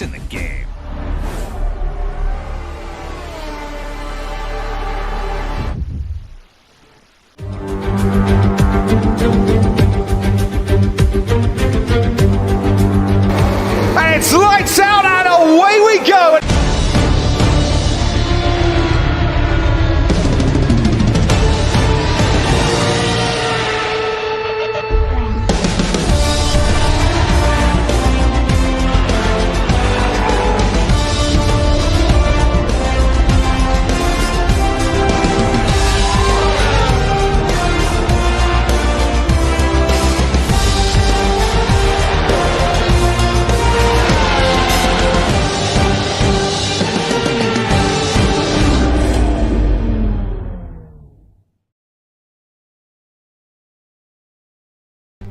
It's in the game. And it's lights out and away we go.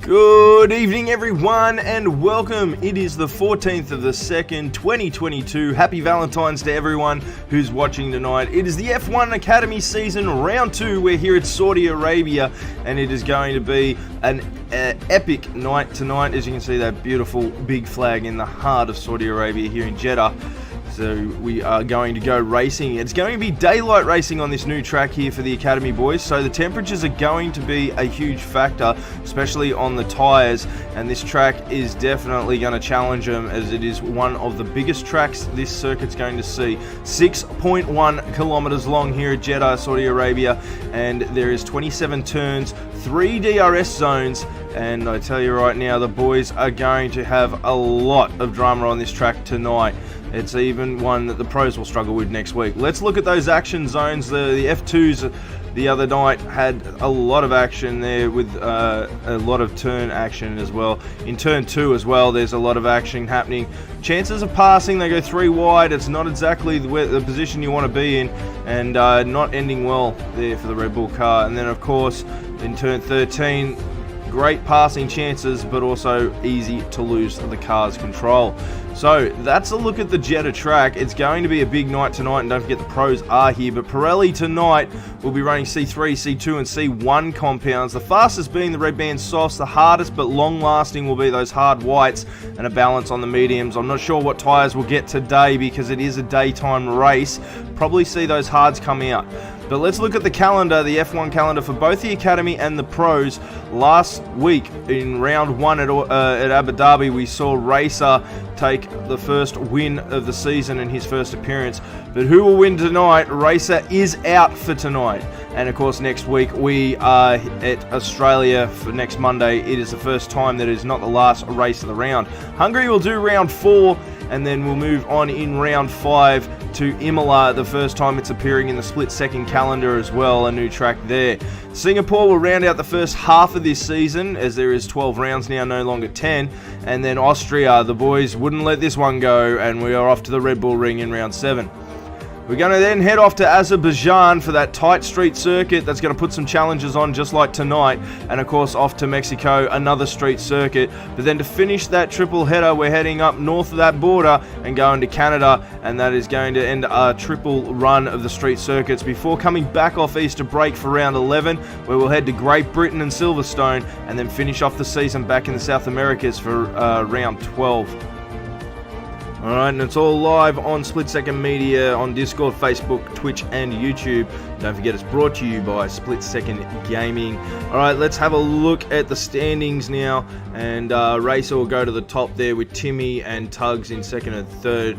Good evening everyone and welcome. It is the 14th of the 2nd, 2022. Happy Valentine's to everyone who's watching tonight. It is the F1 Academy season round 2. We're here at Saudi Arabia and it is going to be an epic night tonight. As you can see, that beautiful big flag in the heart of Saudi Arabia here in Jeddah. So we are going to go racing. It's going to be daylight racing on this new track here for the Academy boys. So the temperatures are going to be a huge factor, especially on the tyres. And this track is definitely going to challenge them as it is one of the biggest tracks this circuit's going to see. 6.1 kilometers long here at Jeddah, Saudi Arabia. And there is 27 turns, 3 DRS zones. And I tell you right now, the boys are going to have a lot of drama on this track tonight. It's even one that the pros will struggle with next week. Let's look at those action zones. The F2s the other night had a lot of action there with a lot of turn action as well. In turn 2 as well, there's a lot of action happening. Chances of passing, they go 3 wide. It's not exactly the position you want to be in, and not ending well there for the Red Bull car. And then of course in turn 13, great passing chances, but also easy to lose the car's control. So that's a look at the Jeddah track. It's going to be a big night tonight, and don't forget the pros are here. But Pirelli tonight will be running C3, C2 and C1 compounds. The fastest being the Red Band softs. The hardest but long lasting will be those hard whites, and a balance on the mediums. I'm not sure what tyres we'll get today because it is a daytime race. Probably see those hards come out. But let's look at the calendar, the F1 calendar for both the Academy and the pros. Last week in round 1 at Abu Dhabi, we saw Racer take the first win of the season in his first appearance. But who will win tonight? Racer is out for tonight. And of course next week we are at Australia for next Monday. It is the first time that it is not the last race of the round. Hungary will do round 4, and then we'll move on in round 5 to Imola, the first time it's appearing in the split-second calendar as well, a new track there. Singapore will round out the first half of this season, as there is 12 rounds now, no longer 10. And then Austria, the boys wouldn't let this one go, and we are off to the Red Bull Ring in round 7. We're going to then head off to Azerbaijan for that tight street circuit that's going to put some challenges on just like tonight. And of course off to Mexico, another street circuit. But then to finish that triple header, we're heading up north of that border and going to Canada. And that is going to end our triple run of the street circuits before coming back off east to break for round 11, where we'll head to Great Britain and Silverstone and then finish off the season back in the South Americas for round 12. Alright, and it's all live on Split Second Media on Discord, Facebook, Twitch and YouTube. Don't forget it's brought to you by Split Second Gaming. Alright, let's have a look at the standings now. And Racer will go to the top there with Timmy and Tugs in second and third.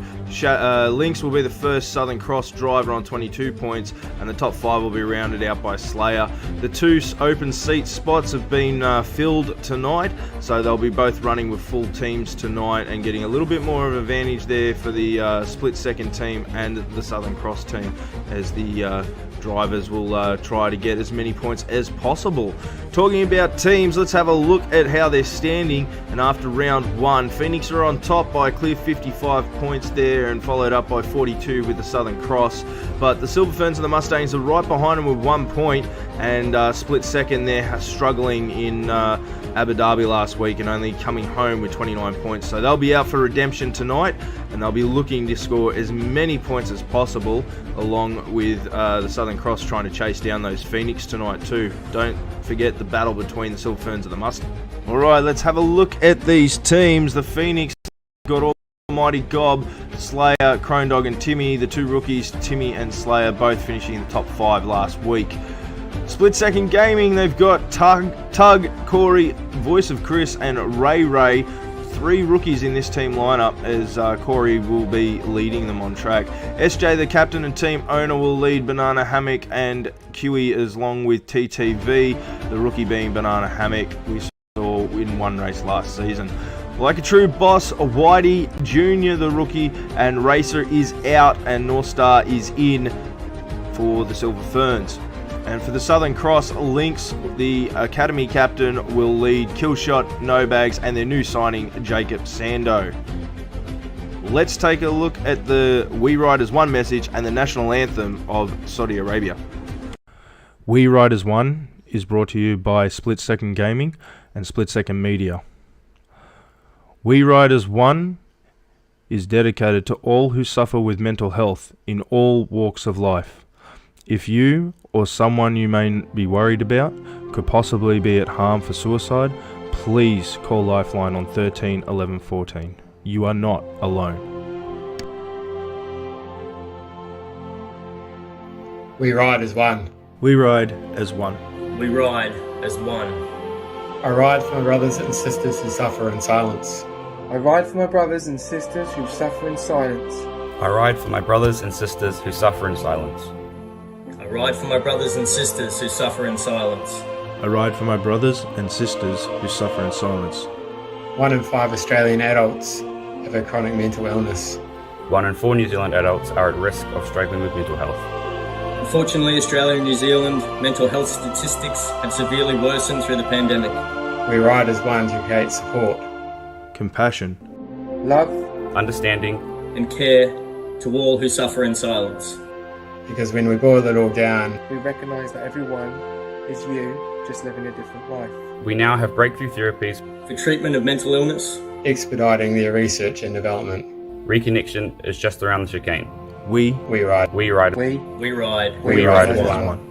Lynx will be the first Southern Cross driver on 22 points, and the top 5 will be rounded out by Slayer. The 2 open seat spots have been filled tonight, so they'll be both running with full teams tonight and getting a little bit more of an advantage there for the split second team and the Southern Cross team, as the drivers will try to get as many points as possible. Talking about teams, let's have a look at how they're standing. And after round 1, Phoenix are on top by a clear 55 points there, and followed up by 42 with the Southern Cross. But the Silver Ferns and the Mustangs are right behind them with 1 point, and split second they're struggling in Abu Dhabi last week and only coming home with 29 points. So they'll be out for redemption tonight, and they'll be looking to score as many points as possible, along with the Southern Cross trying to chase down those Phoenix tonight too. Don't forget the battle between the Silver Ferns and the Mustangs. Alright, let's have a look at these teams. The Phoenix got all Mighty Gob, Slayer, Crone Dog and Timmy, the two rookies, Timmy and Slayer, both finishing in the top 5 last week. Split Second Gaming, they've got Tug, Corey, Voice of Chris and Ray. 3 rookies in this team lineup, as Corey will be leading them on track. SJ, the captain and team owner, will lead Banana Hammock and QE along with TTV, the rookie being Banana Hammock, we saw in one race last season. Like a true boss, Whitey Jr., the rookie, and Racer is out and North Star is in for the Silver Ferns. And for the Southern Cross, Lynx, the academy captain, will lead Killshot, No Bags, and their new signing, Jacob Sando. Let's take a look at the We Ride as One message and the national anthem of Saudi Arabia. We Ride as One is brought to you by Split Second Gaming and Split Second Media. We Ride as One is dedicated to all who suffer with mental health in all walks of life. If you or someone you may be worried about could possibly be at harm for suicide, please call Lifeline on 13 11 14. You are not alone. We ride as one. We ride as one. We ride as one. I ride for my brothers and sisters who suffer in silence. I ride for my brothers and sisters who suffer in silence. I ride for my brothers and sisters who suffer in silence. I ride for my brothers and sisters who suffer in silence. I ride for my brothers and sisters who suffer in silence. 1 in 5 Australian adults have a chronic mental illness. 1 in 4 New Zealand adults are at risk of struggling with mental health. Unfortunately, Australia and New Zealand mental health statistics have severely worsened through the pandemic. We ride as one to create support, Compassion, Love, understanding, and care to all who suffer in silence. because when we boil it all down, we recognise that everyone is you, just living a different life. we now have breakthrough therapies. For treatment of mental illness, expediting their research and development. Reconnection is just around the chicane. we We ride. We ride. we ride. We ride as one.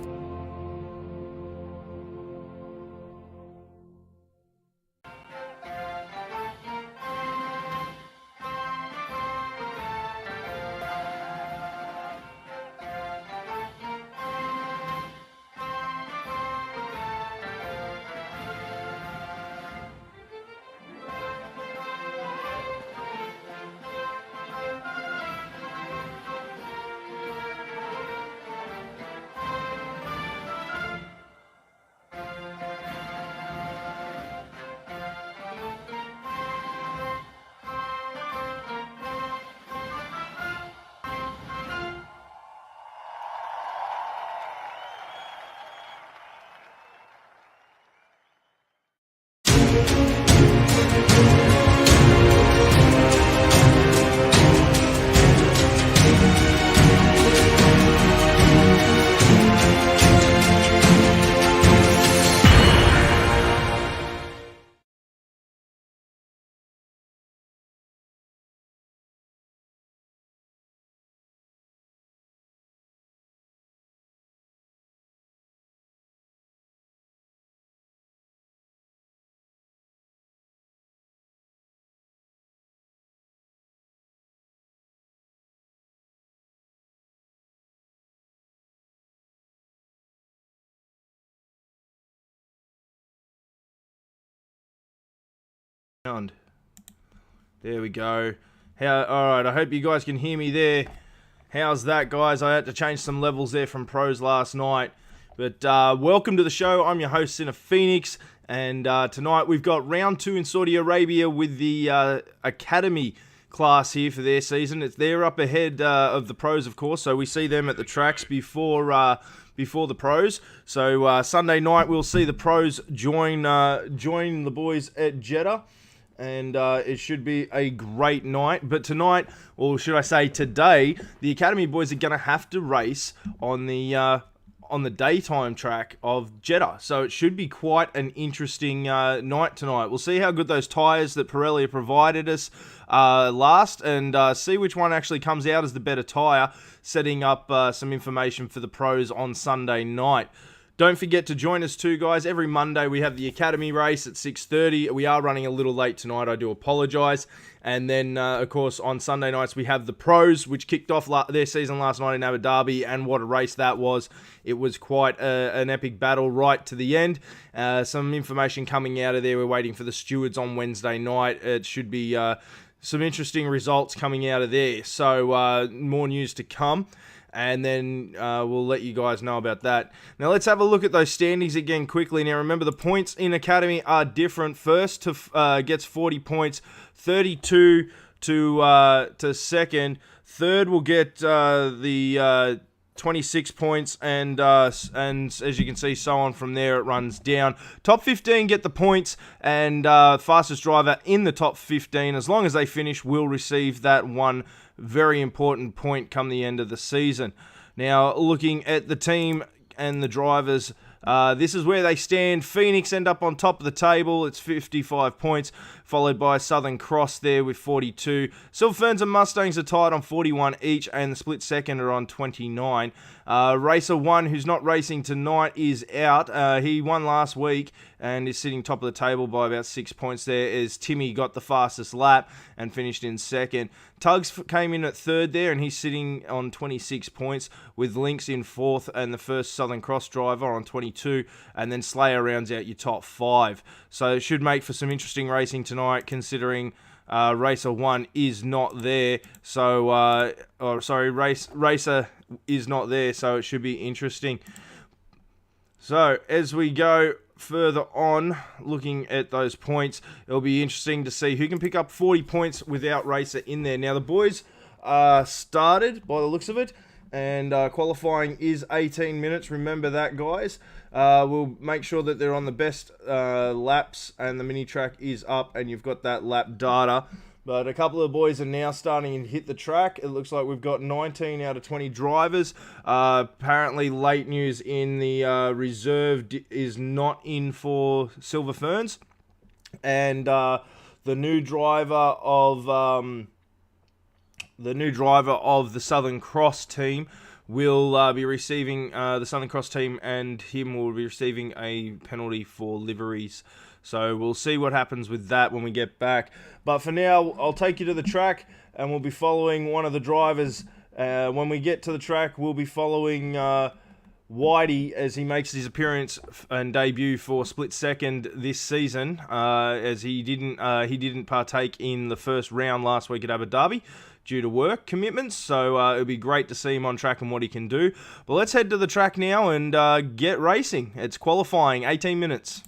There we go. Alright, I hope you guys can hear me there. How's that, guys? I had to change some levels there from pros last night. But welcome to the show. I'm your host, Sinner Phoenix. And tonight we've got round 2 in Saudi Arabia with the Academy class here for their season. They're up ahead of the pros, of course. So we see them at the tracks before the pros. So Sunday night we'll see the pros join the boys at Jeddah. And it should be a great night. But tonight, or should I say today, the Academy boys are going to have to race on the daytime track of Jeddah. So it should be quite an interesting night tonight. We'll see how good those tyres that Pirelli provided us last, and see which one actually comes out as the better tyre, setting up some information for the pros on Sunday night. Don't forget to join us too, guys. Every Monday we have the Academy race at 6:30. We are running a little late tonight. I do apologise. And then, of course, on Sunday nights we have the Pros, which kicked off their season last night in Abu Dhabi, and what a race that was. It was quite an epic battle right to the end. Some information coming out of there. We're waiting for the stewards on Wednesday night. It should be some interesting results coming out of there. So, more news to come. And then we'll let you guys know about that. Now let's have a look at those standings again quickly. Now remember, the points in Academy are different. First gets 40 points, 32 to second. Third will get the 26 points, and as you can see, so on from there it runs down. Top 15 get the points, and fastest driver in the top 15, as long as they finish, will receive that one very important point come the end of the season. Now, looking at the team and the drivers, this is where they stand. Phoenix end up on top of the table. It's 55 points, followed by Southern Cross there with 42. Silver Ferns and Mustangs are tied on 41 each, and the split second are on 29. Racer 1, who's not racing tonight, is out. He won last week and is sitting top of the table by about 6 points there, as Timmy got the fastest lap and finished in second. Tugs came in at third there, and he's sitting on 26 points, with Lynx in fourth and the first Southern Cross driver on 22, and then Slayer rounds out your top 5. So it should make for some interesting racing tonight, considering Racer 1 is not there. So, Racer is not there, so it should be interesting. So, as we go further on, looking at those points, it'll be interesting to see who can pick up 40 points without Racer in there. Now, the boys started, by the looks of it, and qualifying is 18 minutes. Remember that, guys. We'll make sure that they're on the best laps, and the mini track is up, and you've got that lap data. But a couple of boys are now starting to hit the track. It looks like we've got 19 out of 20 drivers. Apparently, late news in the reserve is not in for Silver Ferns, and the new driver of the Southern Cross team will be receiving the Southern Cross team, and him will be receiving a penalty for liveries. So we'll see what happens with that when we get back. But for now, I'll take you to the track, and we'll be following one of the drivers. When we get to the track, we'll be following Whitey as he makes his appearance and debut for split second this season, as he didn't partake in the first round last week at Abu Dhabi due to work commitments. So it'll be great to see him on track and what he can do. But let's head to the track now and get racing. It's qualifying, 18 minutes.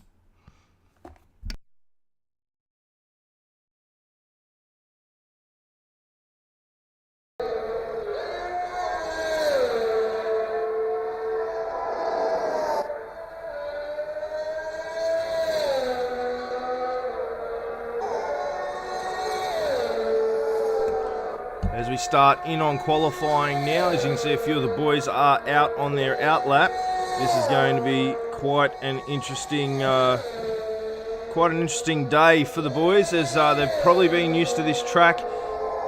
As we start in on qualifying now, as you can see, a few of the boys are out on their out lap. This is going to be quite an interesting day for the boys, as they've probably been used to this track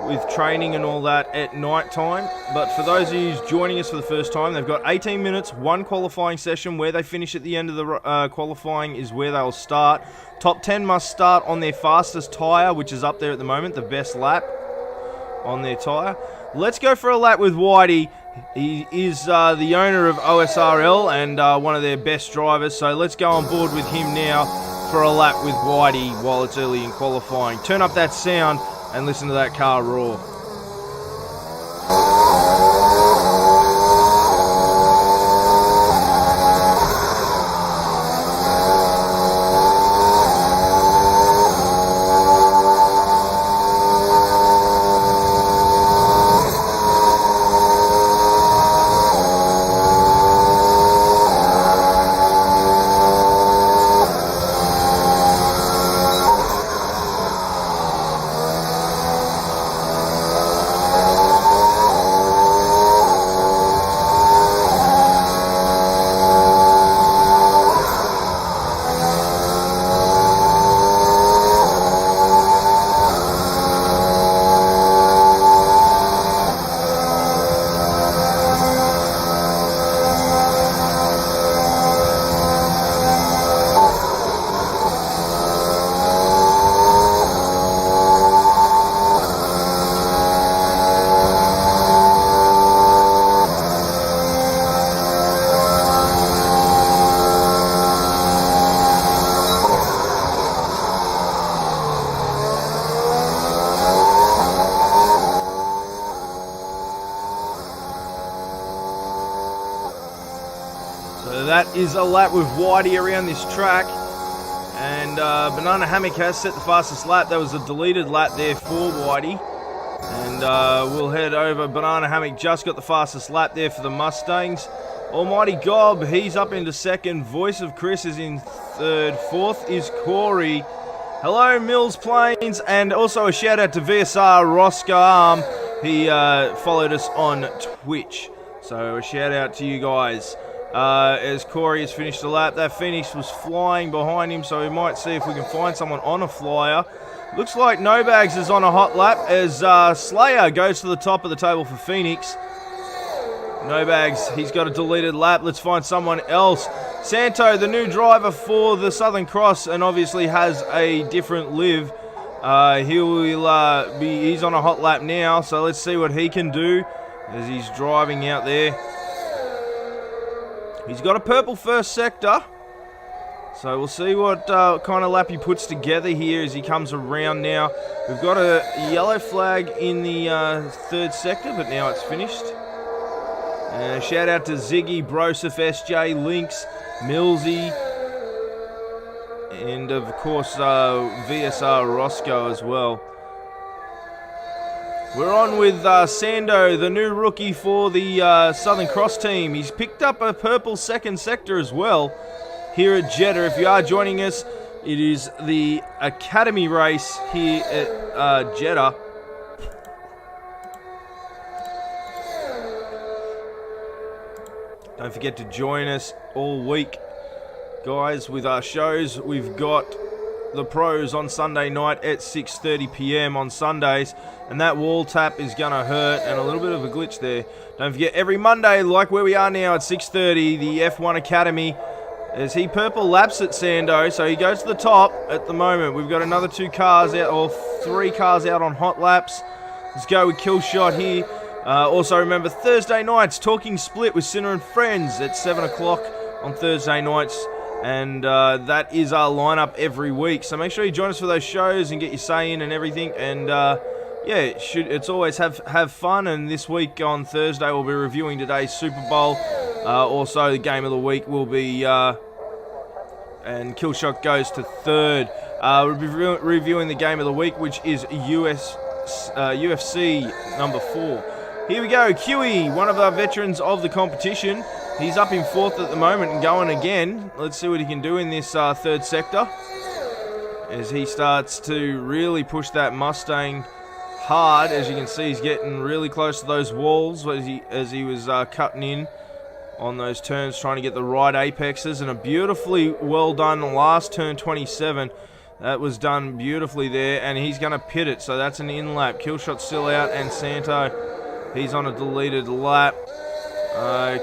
with training and all that at night time. But for those of you joining us for the first time, they've got 18 minutes, one qualifying session. Where they finish at the end of the qualifying is where they'll start. Top 10 must start on their fastest tyre, which is up there at the moment, the best lap on their tyre. Let's go for a lap with Whitey. He is the owner of OSRL and one of their best drivers, so let's go on board with him now for a lap with Whitey while it's early in qualifying. Turn up that sound and listen to that car roar. that is a lap with Whitey around this track. And Banana Hammock has set the fastest lap. That was a deleted lap there for Whitey. And we'll head over. Banana Hammock just got the fastest lap there for the Mustangs. Almighty Gob, he's up into second. Voice of Chris is in third. Fourth is Corey. Hello, Mills Plains. And also a shout out to VSR Roscar. He followed us on Twitch. So a shout out to you guys. As Corey has finished the lap. That Phoenix was flying behind him, so we might see if we can find someone on a flyer. Looks like No Bags is on a hot lap as Slayer goes to the top of the table for Phoenix. No Bags, he's got a deleted lap. Let's find someone else. Santo, the new driver for the Southern Cross, and obviously has a different live. He's on a hot lap now, so let's see what he can do as he's driving out there. He's got a purple first sector, so we'll see what kind of lap he puts together here as he comes around now. We've got a yellow flag in the third sector, but now it's finished. Shout out to Ziggy, Broseph, SJ, Lynx, Millsy, and of course VSR Roscoe as well. We're on with Sando, the new rookie for the Southern Cross team. He's picked up a purple second sector as well here at Jeddah. If you are joining us, it is the Academy race here at Jeddah. Don't forget to join us all week, guys, with our shows. We've got the pros on Sunday night at 6:30 p.m. on Sundays, and that wall tap is going to hurt, and a little bit of a glitch there. Don't forget, every Monday, like where we are now at 6:30, the F1 Academy, as he purple laps at Sando, so he goes to the top at the moment. We've got another 2 cars out, or 3 cars out on hot laps. Let's go with Killshot here. Also remember, Thursday nights, Talking Split with Sinner and Friends at 7 o'clock on Thursday nights. And that is our lineup every week. So make sure you join us for those shows and get your say in and everything. And yeah, it's always have fun. And this week on Thursday, we'll be reviewing today's Super Bowl. Also, the game of the week will be... and Killshot goes to third. We'll be reviewing the game of the week, which is UFC number 4. Here we go, QE, one of our veterans of the competition. He's up in fourth at the moment and going again. Let's see what he can do in this third sector as he starts to really push that Mustang hard. As you can see, he's getting really close to those walls as he was cutting in on those turns, trying to get the right apexes. And a beautifully well done last turn 27. That was done beautifully there, and he's going to pit it, so that's an in lap. Killshot's still out, and Santo, he's on a deleted lap.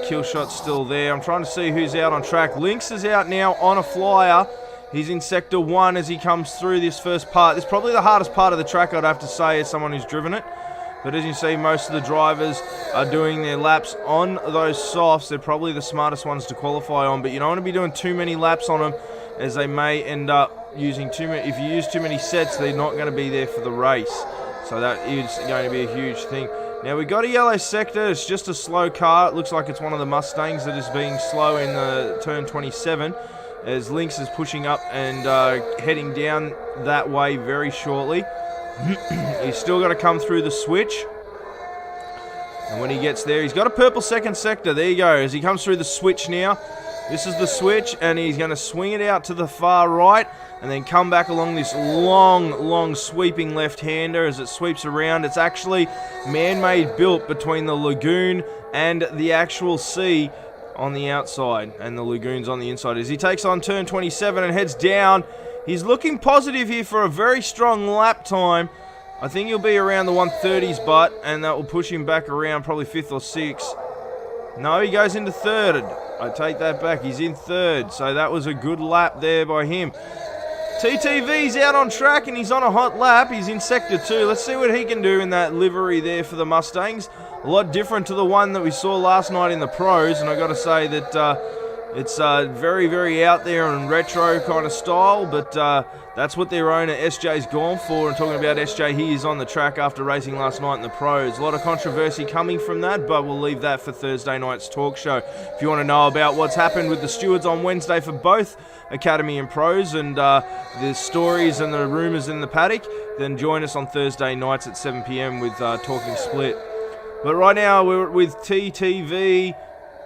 Killshot's still there. I'm trying to see who's out on track. Lynx is out now on a flyer. He's in Sector 1 as he comes through this first part. This is probably the hardest part of the track, I'd have to say, as someone who's driven it. But as you see, most of the drivers are doing their laps on those softs. They're probably the smartest ones to qualify on, but you don't want to be doing too many laps on them, as they may end up using too many. If you use too many sets, they're not going to be there for the race. So that is going to be a huge thing. Now, we got a yellow sector. It's just a slow car. It looks like it's one of the Mustangs that is being slow in the turn 27, as Lynx is pushing up and heading down that way very shortly. He's still got to come through the switch. And when he gets there, he's got a purple second sector. There you go. As he comes through the switch now, this is the switch, and he's going to swing it out to the far right and then come back along this long sweeping left-hander as it sweeps around. It's actually man-made built between the lagoon and the actual sea on the outside, and the lagoon's on the inside. As he takes on turn 27 and heads down, he's looking positive here for a very strong lap time. I think he'll be around the 130s, but, and that will push him back around probably 5th or 6th. No, he goes into third. I take that back. He's in third, so that was a good lap there by him. TTV's out on track and he's on a hot lap. He's in Sector 2. Let's see what he can do in that livery there for the Mustangs. A lot different to the one that we saw last night in the pros, and I got to say that It's very, very out there and retro kind of style, but that's what their owner SJ's gone for. And talking about SJ, he is on the track after racing last night in the pros. A lot of controversy coming from that, but we'll leave that for Thursday night's talk show. If you want to know about what's happened with the stewards on Wednesday for both Academy and pros and the stories and the rumours in the paddock, then join us on Thursday nights at 7 p.m. with Talking Split. But right now we're with TTV.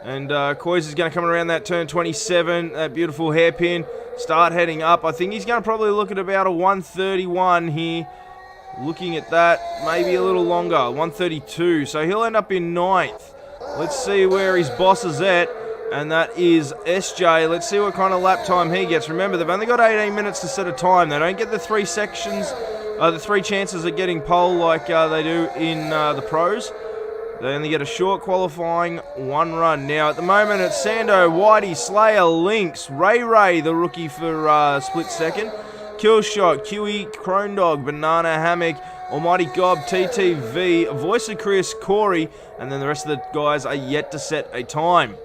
And Coys is going to come around that turn 27, that beautiful hairpin, start heading up. I think he's going to probably look at about a 131 here. Looking at that, maybe a little longer, 132. So he'll end up in 9th. Let's see where his boss is at, and that is SJ. Let's see what kind of lap time he gets. Remember, they've only got 18 minutes to set a time. They don't get the three sections, the three chances of getting pole like they do in the pros. They only get a short qualifying one run. Now, at the moment, it's Sando, Whitey, Slayer, Lynx, Ray, the rookie for split second, Killshot, Kiwi, Crone Banana Hammock, Almighty Gob, TTV, Voice of Chris, Corey, and then the rest of the guys are yet to set a time.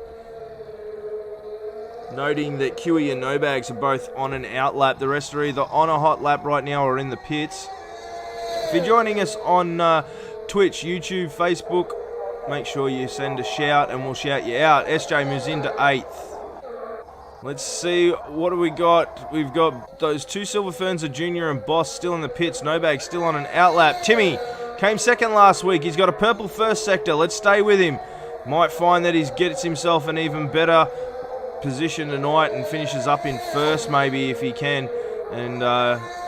Noting that Kiwi and No Bags are both on an out lap. The rest are either on a hot lap right now or in the pits. If you're joining us on Twitch, YouTube, Facebook, make sure you send a shout and we'll shout you out. SJ moves into 8th. Let's see, what do we got? We've got those two Silver Ferns, a junior and boss, still in the pits. No Bag still on an out lap. Timmy came second last week. He's got a purple first sector. Let's stay with him. Might find that he gets himself an even better position tonight and finishes up in first maybe if he can. And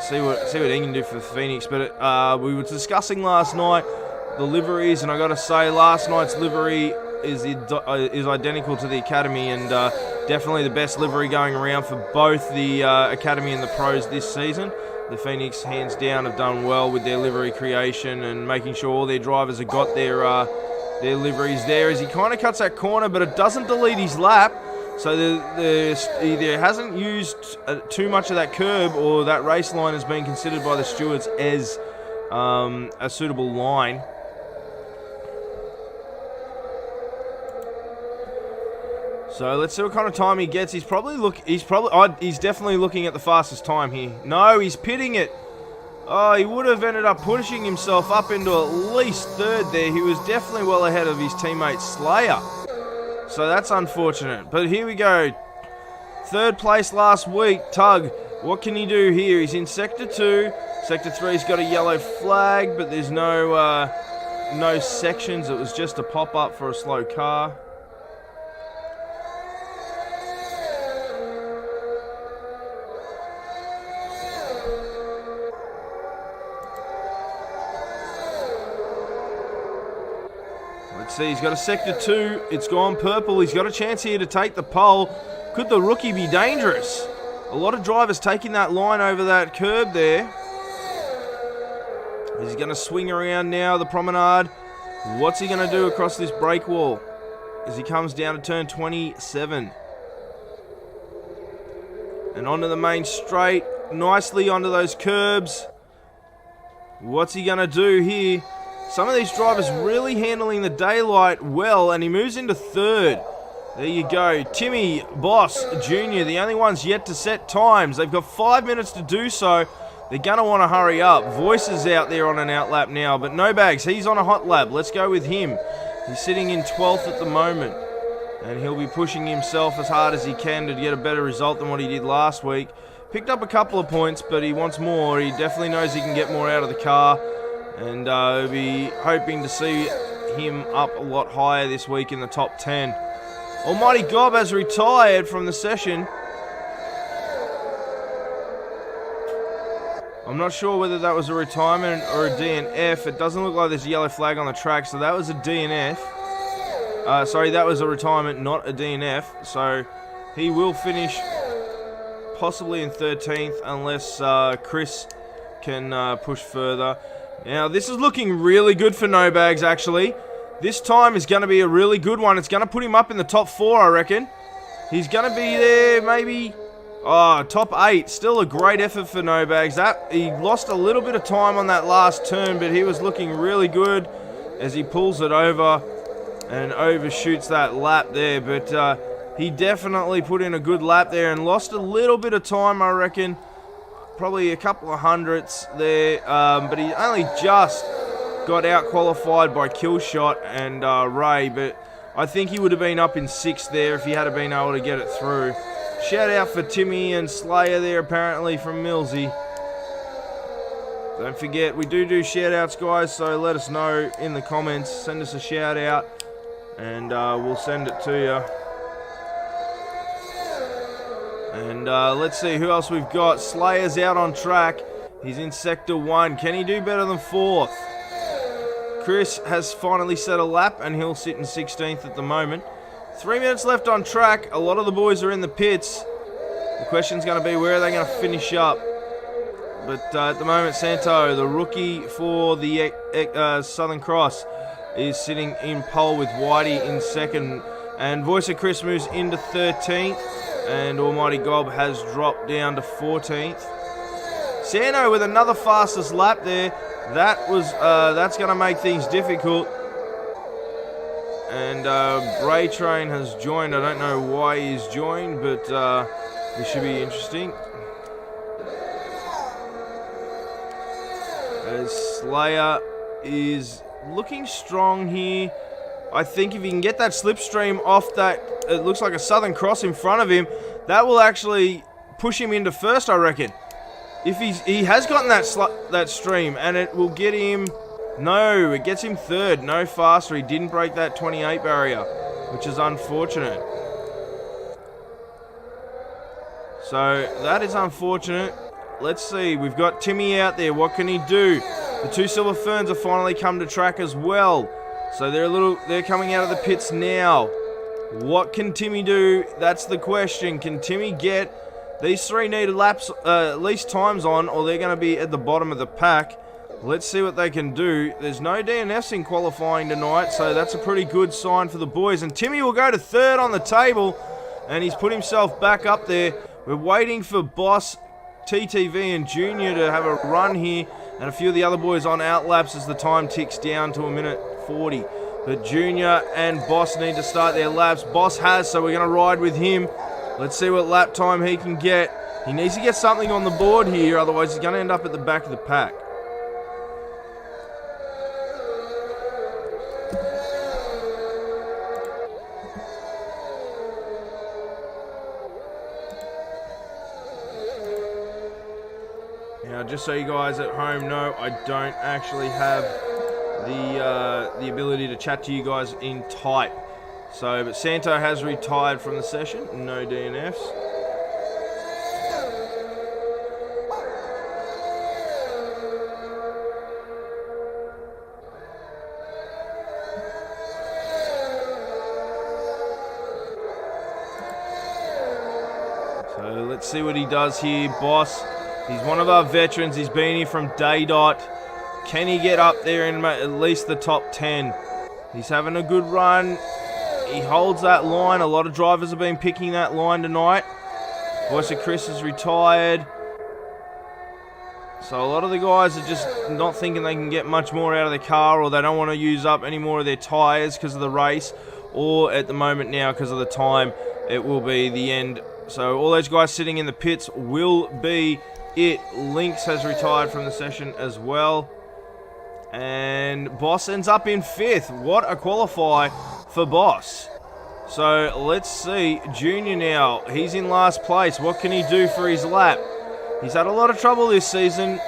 see what he can do for Phoenix. But we were discussing last night the liveries, and I got to say, last night's livery is identical to the Academy, and definitely the best livery going around for both the Academy and the pros this season. The Phoenix, hands down, have done well with their livery creation and making sure all their drivers have got their liveries there. As he kind of cuts that corner, but it doesn't delete his lap. So he either hasn't used too much of that curb, or that race line has been considered by the stewards as a suitable line. So let's see what kind of time he gets. He's definitely looking at the fastest time here. No, he's pitting it. Oh, he would have ended up pushing himself up into at least third there. He was definitely well ahead of his teammate Slayer. So that's unfortunate. But here we go. Third place last week, Tug. What can he do here? He's in Sector 2. Sector 3's got a yellow flag, but there's no sections. It was just a pop-up for a slow car. Let's see, he's got a Sector 2. It's gone purple. He's got a chance here to take the pole. Could the rookie be dangerous? A lot of drivers taking that line over that curb there. He's going to swing around now, the promenade. What's he going to do across this break wall as he comes down to turn 27? And onto the main straight, nicely onto those curbs. What's he going to do here? Some of these drivers really handling the daylight well, and he moves into third. There you go. Timmy, Boss, Junior, the only ones yet to set times. They've got 5 minutes to do so. They're going to want to hurry up. Voice is out there on an out lap now, but No Bags, he's on a hot lap. Let's go with him. He's sitting in 12th at the moment, and he'll be pushing himself as hard as he can to get a better result than what he did last week. Picked up a couple of points, but he wants more. He definitely knows he can get more out of the car, and we'll be hoping to see him up a lot higher this week in the top 10. Almighty Gob has retired from the session. I'm not sure whether that was a retirement or a DNF. It doesn't look like there's a yellow flag on the track, so that was a DNF. Sorry, that was a retirement, not a DNF. So he will finish possibly in 13th unless Chris can push further. Now, this is looking really good for No Bags, actually. This time is going to be a really good one. It's going to put him up in the top 4, I reckon. He's going to be there, maybe... Oh, top 8. Still a great effort for No Bags. He lost a little bit of time on that last turn, but he was looking really good as he pulls it over and overshoots that lap there. But He definitely put in a good lap there and lost a little bit of time, I reckon. Probably a couple of hundredths there, but he only just got out-qualified by Killshot and Ray, but I think he would have been up in 6th there if he had been able to get it through. Shout out for Timmy and Slayer there, apparently, from Millsy. Don't forget, we do shout outs, guys, so let us know in the comments. Send us a shout out, and we'll send it to you. And let's see who else we've got. Slayer's out on track. He's in Sector 1. Can he do better than 4th? Chris has finally set a lap, and he'll sit in 16th at the moment. 3 minutes left on track. A lot of the boys are in the pits. The question's going to be, where are they going to finish up? But at the moment, Santo, the rookie for the Southern Cross, is sitting in pole with Whitey in 2nd. And Voice of Chris moves into 13th. And Almighty Gob has dropped down to 14th. Sano with another fastest lap there. That's going to make things difficult. And Bray Train has joined. I don't know why he's joined, but this should be interesting. As Slayer is looking strong here. I think if he can get that slipstream off that, it looks like a Southern Cross in front of him, that will actually push him into 1st, I reckon. If he has gotten that stream, and it will get him, no, it gets him 3rd, no faster. He didn't break that 28 barrier, which is unfortunate. So that is unfortunate. Let's see, we've got Timmy out there. What can he do? The 2 Silver Ferns have finally come to track as well. So they're coming out of the pits now. What can Timmy do? That's the question. Can Timmy get these 3 needed laps, at least times on, or they're going to be at the bottom of the pack? Let's see what they can do. There's no DNFs in qualifying tonight, so that's a pretty good sign for the boys. And Timmy will go to 3rd on the table, and he's put himself back up there. We're waiting for Boss, TTV, and Junior to have a run here, and a few of the other boys on outlaps as the time ticks down to 1:40. But Junior and Boss need to start their laps. Boss has, so we're going to ride with him. Let's see what lap time he can get. He needs to get something on the board here, otherwise he's going to end up at the back of the pack. Now, just so you guys at home know, I don't actually have the ability to chat to you guys in type. So, but Santo has retired from the session. No DNFs. So let's see what he does here, Boss. He's one of our veterans. He's been here from day dot. Can he get up there in at least the top 10? He's having a good run. He holds that line. A lot of drivers have been picking that line tonight. Voice of Chris is retired. So a lot of the guys are just not thinking they can get much more out of the car, or they don't want to use up any more of their tyres because of the race, or at the moment now because of the time, it will be the end. So all those guys sitting in the pits will be it. Lynx has retired from the session as well. And Boss ends up in 5th. What a qualify for Boss. So let's see. Junior now. He's in last place. What can he do for his lap? He's had a lot of trouble this season.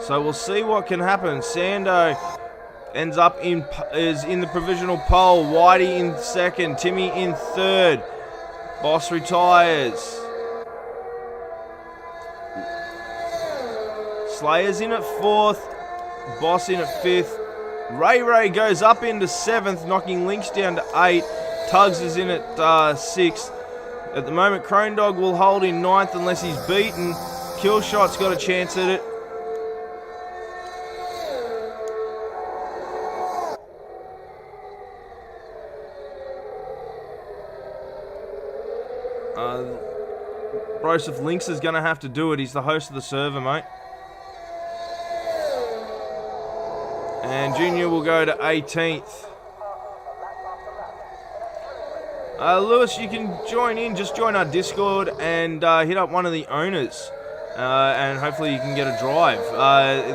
So we'll see what can happen. Sando ends up is in the provisional pole. Whitey in 2nd. Timmy in 3rd. Boss retires. Slayer's in at 4th. Boss in at 5th. Ray goes up into 7th, knocking Lynx down to 8. Tugs is in at 6th. At the moment, Crone Dog will hold in 9th unless he's beaten. Killshot's got a chance at it. Broseph Lynx is going to have to do it. He's the host of the server, mate. And Junior will go to 18th. Lewis, you can join in. Just join our Discord and hit up one of the owners. And hopefully you can get a drive.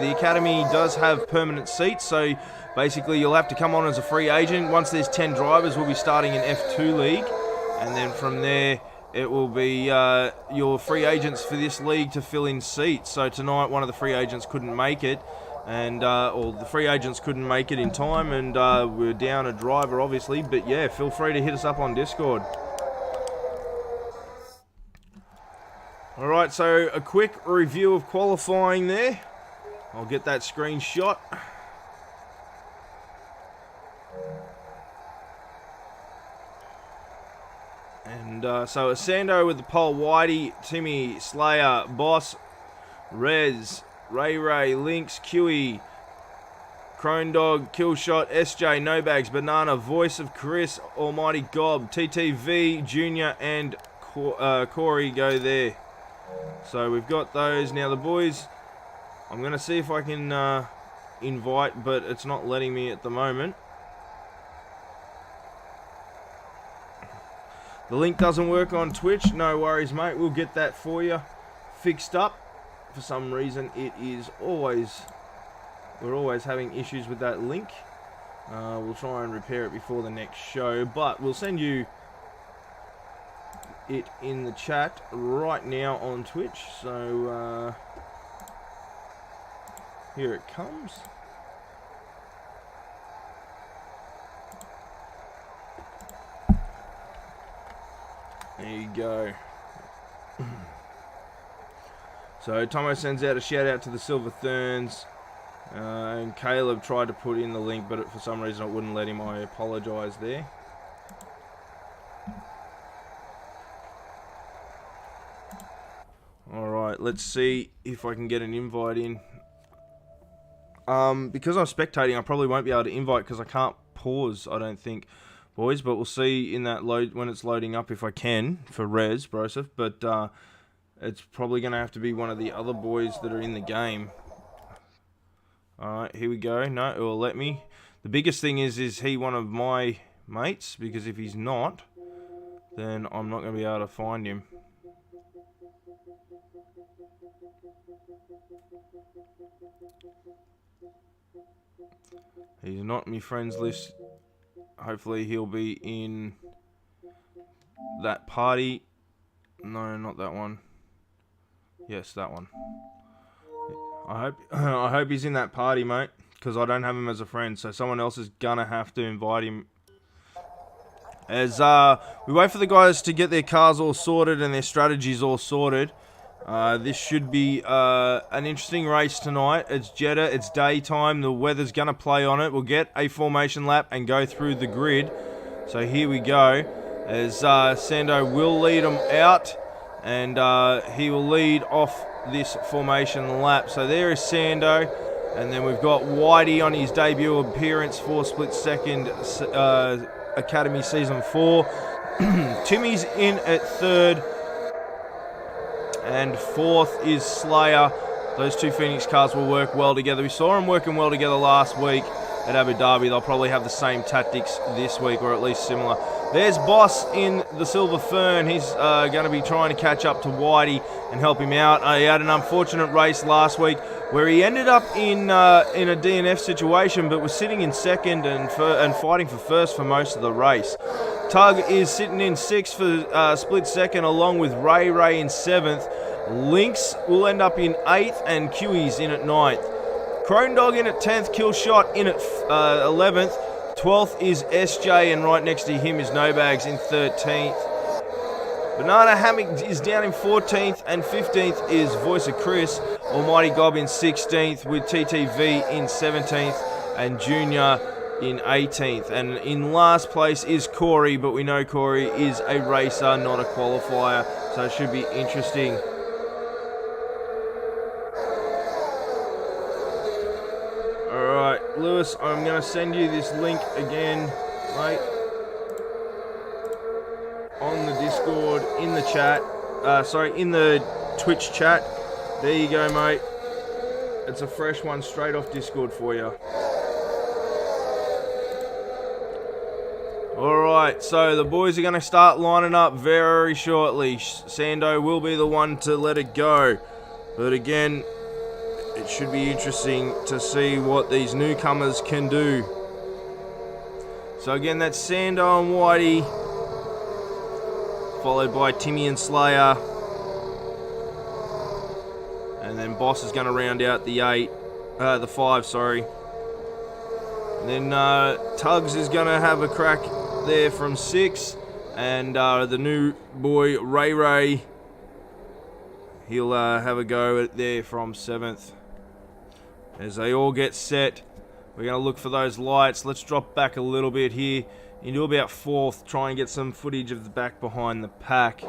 The Academy does have permanent seats, so basically you'll have to come on as a free agent. Once there's 10 drivers, we'll be starting an F2 league. And then from there, it will be your free agents for this league to fill in seats. So tonight, one of the free agents couldn't make it. And or the free agents couldn't make it in time, and we're down a driver, obviously. But yeah, feel free to hit us up on Discord. All right, so a quick review of qualifying there. I'll get that screenshot. And so Asando with the pole, Whitey, Timmy, Slayer, Boss, Rez, Ray, Lynx, Kiwi, Crone Dog, Killshot, SJ, No Bags, Banana, Voice of Chris, Almighty Gob, TTV, Junior, and Corey go there. So we've got those. Now the boys, I'm going to see if I can invite, but it's not letting me at the moment. The link doesn't work on Twitch. No worries, mate. We'll get that for you fixed up. For some reason, we're always having issues with that link. We'll try and repair it before the next show, but we'll send you it in the chat right now on Twitch. So here it comes. There you go. So Tomo sends out a shout out to the Silver Therns, and Caleb tried to put in the link, but for some reason it wouldn't let him. I apologise there. Alright, let's see if I can get an invite in. Because I'm spectating, I probably won't be able to invite because I can't pause, I don't think, boys, but we'll see in that load when it's loading up if I can for Rez, Broseph, but it's probably going to have to be one of the other boys that are in the game. Alright, here we go. No, it will let me. The biggest thing is he one of my mates? Because if he's not, then I'm not going to be able to find him. He's not in my friends list. Hopefully he'll be in that party. No, not that one. Yes, that one. I hope he's in that party, mate, because I don't have him as a friend, so someone else is gonna have to invite him. As we wait for the guys to get their cars all sorted and their strategies all sorted, this should be an interesting race tonight. It's Jeddah, it's daytime, the weather's gonna play on it. We'll get a formation lap and go through the grid. So here we go, as Sando will lead them out. And he will lead off this formation lap. So there is Sando. And then we've got Whitey on his debut appearance for split second Academy Season 4. Timmy's in at third. And fourth is Slayer. Those two Phoenix cars will work well together. We saw them working well together last week at Abu Dhabi. They'll probably have the same tactics this week, or at least similar. There's Boss in the Silver Fern. He's going to be trying to catch up to Whitey and help him out. He had an unfortunate race last week where he ended up in a DNF situation, but was sitting in second and fighting for first for most of the race. Tug is sitting in sixth for split second, along with Ray in seventh. Lynx will end up in eighth, and Kiwi's in at ninth. Crone Dog in at 10th, Killshot in at 11th. 12th is SJ, and right next to him is No Bags in 13th. Banana Hammock is down in 14th, and 15th is Voice of Chris. Almighty Gob in 16th, with TTV in 17th, and Junior in 18th. And in last place is Corey, but we know Corey is a racer, not a qualifier, so it should be interesting. Alright, Lewis, I'm going to send you this link again, mate, on the Discord, in the chat, in the Twitch chat. There you go, mate. It's a fresh one straight off Discord for you. Alright, so the boys are going to start lining up very shortly. Sando will be the one to let it go. But again, it should be interesting to see what these newcomers can do. So again, that's Sando and Whitey, followed by Timmy and Slayer. And then Boss is going to round out the 5, sorry. And then Tugs is going to have a crack there from 6. And the new boy, Ray, he'll have a go there from 7th. As they all get set, we're going to look for those lights. Let's drop back a little bit here into about 4th. Try and get some footage of the back behind the pack.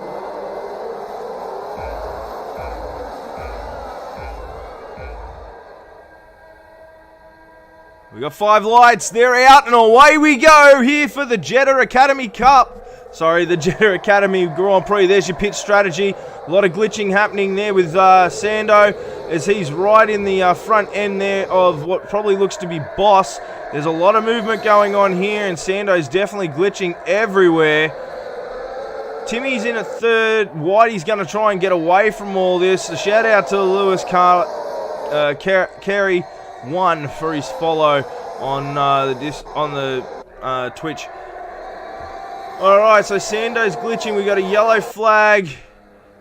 We got 5 lights. They're out and away we go here for the Jeddah Academy Cup. Sorry, the Jeddah Academy Grand Prix. There's your pit strategy. A lot of glitching happening there with Sando as he's right in the front end there of what probably looks to be Boss. There's a lot of movement going on here and Sando's definitely glitching everywhere. Timmy's in at 3rd. Whitey's going to try and get away from all this. A shout out to Lewis Carey 1 for his follow on the Twitch. Alright, so Sando's glitching. We got a yellow flag,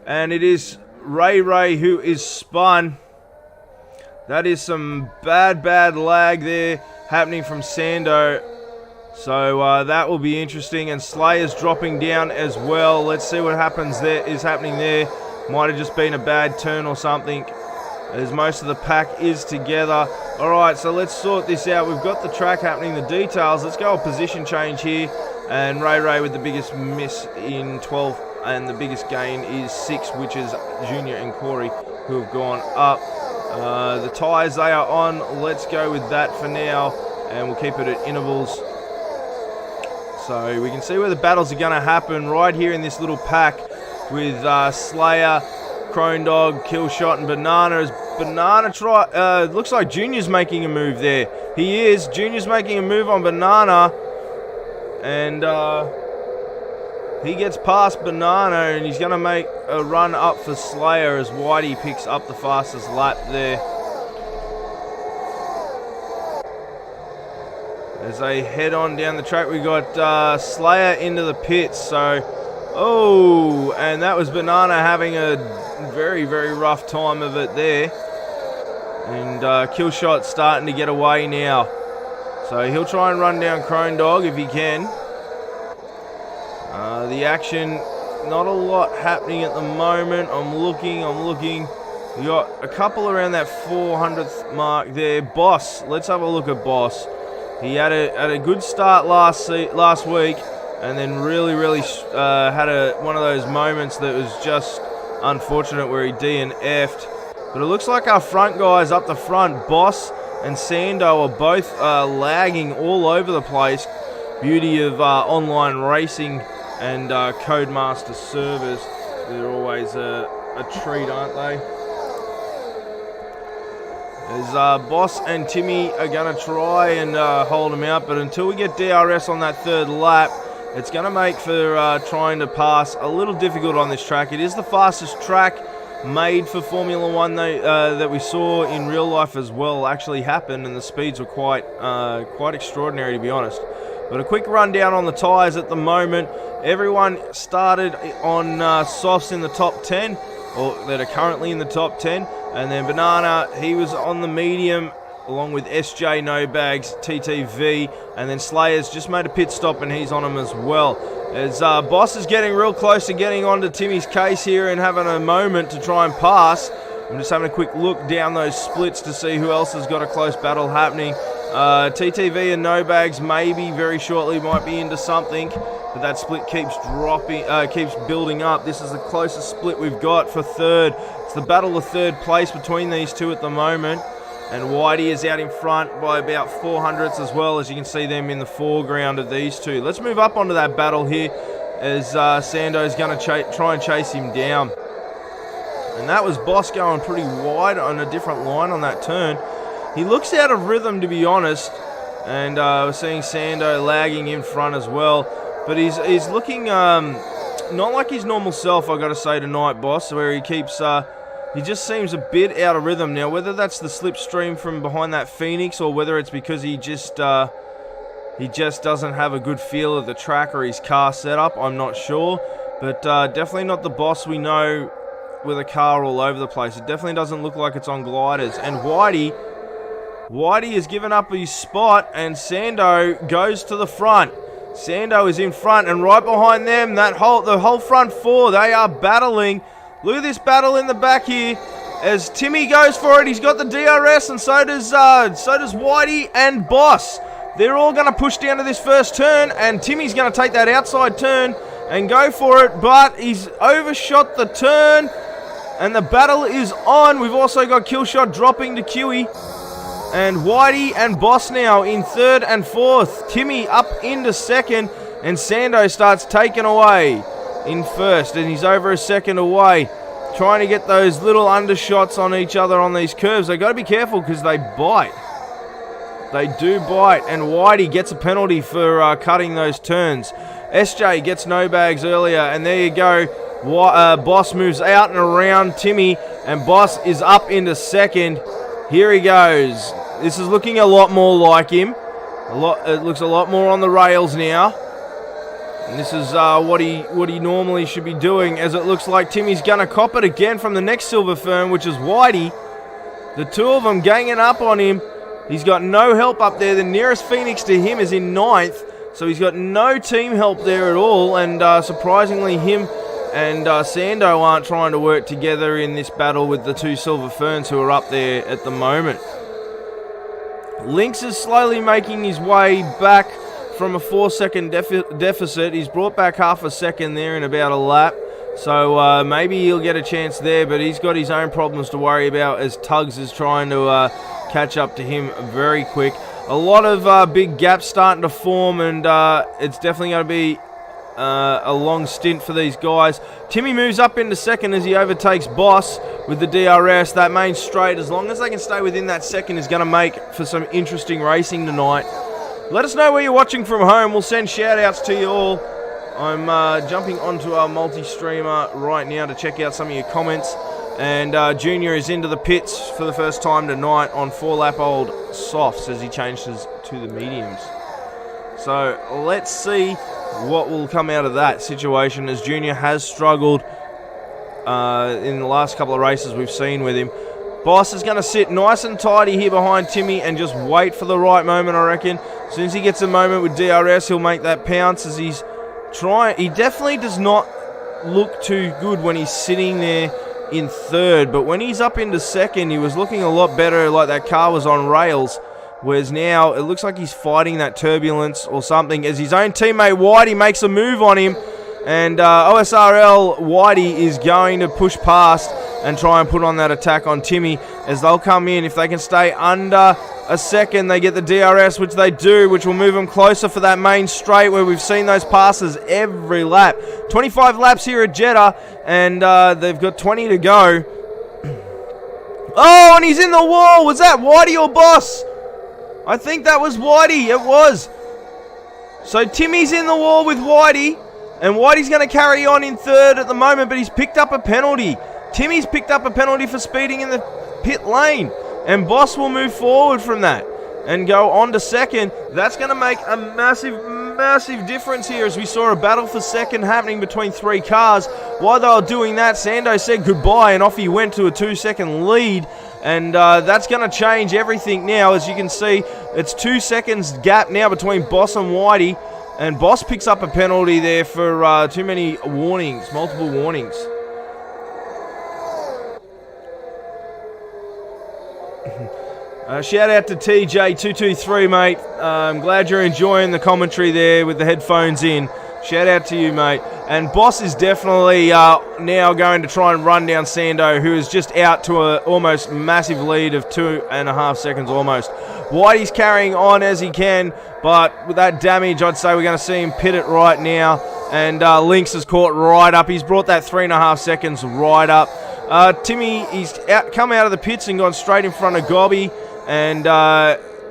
and it is Ray who is spun. That is some bad lag there happening from Sando. So that will be interesting, and Slayer's dropping down as well. Let's see what happens there. Is happening there. Might have just been a bad turn or something, as most of the pack is together. Alright, so let's sort this out. We've got the track happening, the details. Let's go a position change here. And Ray with the biggest miss in 12, and the biggest gain is 6, which is Junior and Corey, who have gone up. The tyres, they are on. Let's go with that for now, and we'll keep it at intervals. So we can see where the battles are going to happen right here in this little pack with Slayer, Crone Dog, Killshot, and Banana. As Banana looks like Junior's making a move there. He is. Junior's making a move on Banana. And he gets past Banana, and he's going to make a run up for Slayer as Whitey picks up the fastest lap there. As they head on down the track, we got Slayer into the pits. So, and that was Banana having a very rough time of it there. And Killshot starting to get away now. So he'll try and run down Crone Dog if he can. The action, not a lot happening at the moment. I'm looking. We got a couple around that 400th mark there. Boss, let's have a look at Boss. He had a good start last week, and then really had one of those moments that was just unfortunate where he DNF'd. But it looks like our front guys up the front, Boss and Sando, are both lagging all over the place. Beauty of online racing and Codemaster servers. They're always a treat, aren't they? As Boss and Timmy are going to try and hold him out, but until we get DRS on that 3rd lap, it's going to make for trying to pass a little difficult on this track. It is the fastest track made for Formula 1 that we saw in real life as well actually happen, and the speeds were quite extraordinary, to be honest. But a quick rundown on the tyres at the moment. Everyone started on softs in the top 10, or that are currently in the top 10. And then Banana, he was on the medium, along with SJ, No Bags, TTV. And then Slayer's just made a pit stop, and he's on him as well. As Boss is getting real close to getting onto Timmy's case here and having a moment to try and pass. I'm just having a quick look down those splits to see who else has got a close battle happening. TTV and No Bags maybe very shortly might be into something, but that split keeps building up. This is the closest split we've got for 3rd. It's the battle of 3rd place between these two at the moment, and Whitey is out in front by about 400ths as well, as you can see them in the foreground of these two. Let's move up onto that battle here as Sando's going to try and chase him down. And that was Boss going pretty wide on a different line on that turn. He looks out of rhythm, to be honest, and we're seeing Sando lagging in front as well. But he's looking not like his normal self, I got to say, tonight, boss, where he keeps... he just seems a bit out of rhythm. Now, whether that's the slipstream from behind that Phoenix or whether it's because he just doesn't have a good feel of the track or his car setup, I'm not sure. But definitely not the boss we know with a car all over the place. It definitely doesn't look like it's on gliders. And Whitey has given up his spot, and Sando goes to the front. Sando is in front, and right behind them, the whole front four, they are battling. Look at this battle in the back here. As Timmy goes for it, he's got the DRS, and so does Whitey and Boss. They're all going to push down to this first turn, and Timmy's going to take that outside turn and go for it, but he's overshot the turn, and the battle is on. We've also got Killshot dropping to Kiwi, and Whitey and Boss now in third and fourth. Timmy up into second, and Sando starts taking away in first, and he's over a second away, trying to get those little undershots on each other on these curves. They've got to be careful because they bite. They do bite, and Whitey gets a penalty for cutting those turns. SJ gets no bags earlier, and there you go. Boss moves out and around Timmy, and Boss is up into second. Here he goes. This is looking a lot more like him. It looks a lot more on the rails now. And this is what he normally should be doing, as it looks like Timmy's going to cop it again from the next Silver Fern, which is Whitey. The two of them ganging up on him. He's got no help up there. The nearest Phoenix to him is in 9th, so he's got no team help there at all, and surprisingly him and Sando aren't trying to work together in this battle with the two Silver Ferns who are up there at the moment. Lynx is slowly making his way back from a 4-second deficit. He's brought back half a second there in about a lap, so maybe he'll get a chance there, but he's got his own problems to worry about as Tugs is trying to catch up to him very quick. A lot of big gaps starting to form, and it's definitely going to be a long stint for these guys. Timmy moves up into second as he overtakes Boss with the DRS. That main straight, as long as they can stay within that second, is going to make for some interesting racing tonight. Let us know where you're watching from home. We'll send shout-outs to you all. I'm jumping onto our multi-streamer right now to check out some of your comments. And Junior is into the pits for the first time tonight on 4-lap-old softs as he changes to the mediums. So let's see what will come out of that situation, as Junior has struggled in the last couple of races we've seen with him. Boss is going to sit nice and tidy here behind Timmy and just wait for the right moment, I reckon. As soon as he gets a moment with DRS, he'll make that pounce as he's trying. He definitely does not look too good when he's sitting there in third, but when he's up into second, he was looking a lot better, like that car was on rails. Whereas now, it looks like he's fighting that turbulence or something, as his own teammate Whitey makes a move on him. And OSRL Whitey is going to push past and try and put on that attack on Timmy, as they'll come in. If they can stay under a second, they get the DRS, which they do, which will move them closer for that main straight where we've seen those passes every lap. 25 laps here at Jeddah, and they've got 20 to go. Oh, and he's in the wall. Was that Whitey or Boss? I think that was Whitey. It was. So Timmy's in the wall with Whitey, and Whitey's going to carry on in third at the moment, but he's picked up a penalty. Timmy's picked up a penalty for speeding in the pit lane, and Boss will move forward from that and go on to second. That's going to make a massive difference here, as we saw a battle for second happening between three cars. While they were doing that, Sando said goodbye, and off he went to a 2-second lead. And that's going to change everything now. As you can see, it's 2 seconds gap now between Boss and Whitey. And Boss picks up a penalty there for too many warnings, multiple warnings. Shout out to TJ223, mate. I'm glad you're enjoying the commentary there with the headphones in. Shout out to you, mate. And Boss is definitely now going to try and run down Sando, who is just out to an almost massive lead of 2.5 seconds almost. Whitey's carrying on as he can, but with that damage, I'd say we're going to see him pit it right now. And Lynx is caught right up. He's brought that 3.5 seconds right up. Timmy, he's come out of the pits and gone straight in front of Gobby. And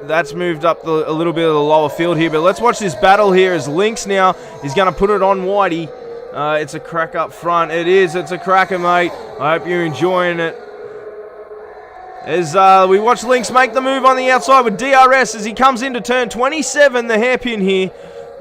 that's moved up a little bit of the lower field here. But let's watch this battle here as Lynx now is going to put it on Whitey. It's a crack up front. It is. It's a cracker, mate. I hope you're enjoying it. As we watch Lynx make the move on the outside with DRS as he comes into turn 27, the hairpin here.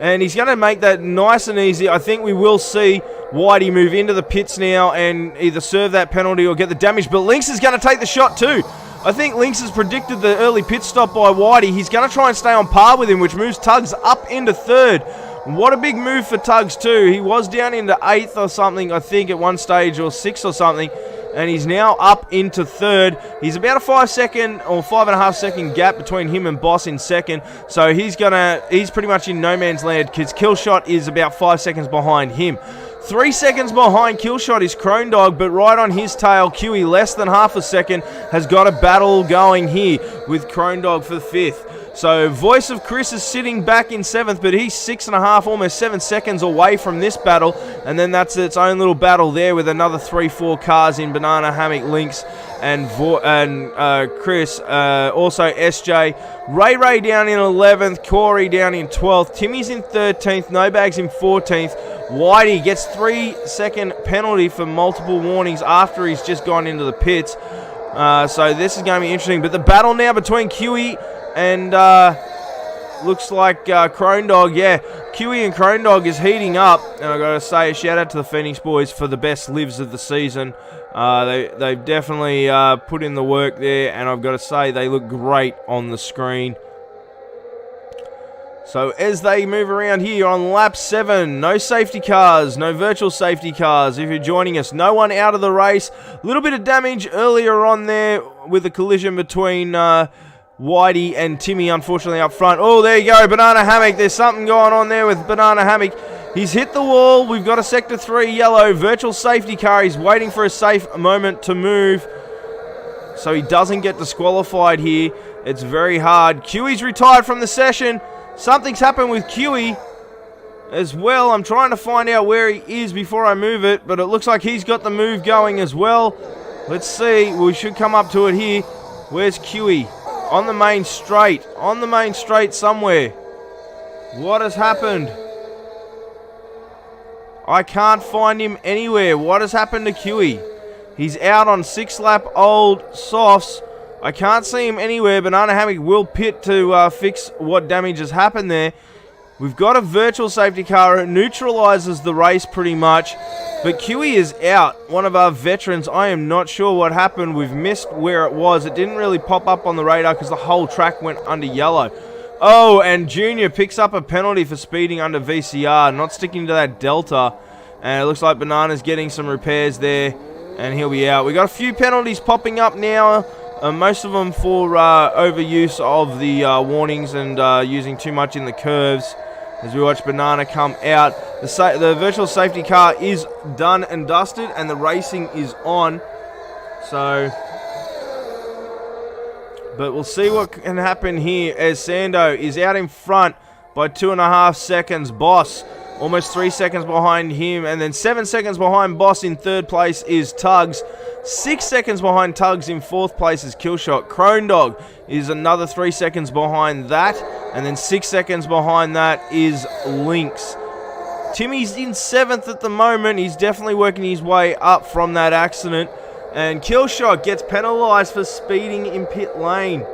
And he's going to make that nice and easy. I think we will see Whitey move into the pits now and either serve that penalty or get the damage. But Lynx is going to take the shot too. I think Lynx has predicted the early pit stop by Whitey. He's going to try and stay on par with him, which moves Tugs up into third. What a big move for Tugs too. He was down into 8th or something, I think, at one stage, or 6th or something. And he's now up into third. He's about a 5 second or 5.5 second gap between him and Boss in second. So he's pretty much in no man's land because Killshot is about 5 seconds behind him. 3 seconds behind Killshot is Crone Dog, but right on his tail, QE less than half a second has got a battle going here with Crone Dog for 5th. So Voice of Chris is sitting back in 7th, but he's 6.5, almost 7 seconds away from this battle. And then that's its own little battle there with another 3-4 cars in Banana Hammock, Lynx, and Chris. Also SJ. Ray down in 11th, Corey down in 12th, Timmy's in 13th, No Bags in 14th. Whitey gets 3-second penalty for multiple warnings after he's just gone into the pits. So this is going to be interesting. But the battle now between QE and looks like Crone Dog, yeah. QE and Crone Dog is heating up. And I've got to say a shout out to the Phoenix boys for the best lives of the season. They've definitely put in the work there. And I've got to say they look great on the screen. So as they move around here on lap 7, no safety cars, no virtual safety cars. If you're joining us, no one out of the race. A little bit of damage earlier on there with a collision between Whitey and Timmy, unfortunately, up front. Oh, there you go, Banana Hammock. There's something going on there with Banana Hammock. He's hit the wall. We've got a Sector 3 yellow virtual safety car. He's waiting for a safe moment to move, so he doesn't get disqualified here. It's very hard. QE's retired from the session. Something's happened with QE as well. I'm trying to find out where he is before I move it, but it looks like he's got the move going as well. Let's see. We should come up to it here. Where's QE? On the main straight. On the main straight somewhere. What has happened? I can't find him anywhere. What has happened to QE? He's out on 6-lap old softs. I can't see him anywhere. Banana Hammock will pit to fix what damage has happened there. We've got a virtual safety car. It neutralizes the race pretty much. But QE is out. One of our veterans. I am not sure what happened. We've missed where it was. It didn't really pop up on the radar because the whole track went under yellow. Oh, and Junior picks up a penalty for speeding under VCR. Not sticking to that Delta. And it looks like Banana's getting some repairs there. And he'll be out. We got a few penalties popping up now. Most of them for overuse of the warnings and using too much in the curves. As we watch Banana come out, the virtual safety car is done and dusted, and the racing is on. So, but we'll see what can happen here as Sando is out in front by 2.5 seconds. Boss almost 3 seconds behind him, and then 7 seconds behind Boss in 3rd place is Tugs. 6 seconds behind Tugs in 4th place is Killshot. Crone Dog is another 3 seconds behind that. And then 6 seconds behind that is Lynx. Timmy's in 7th at the moment. He's definitely working his way up from that accident. And Killshot gets penalised for speeding in pit lane.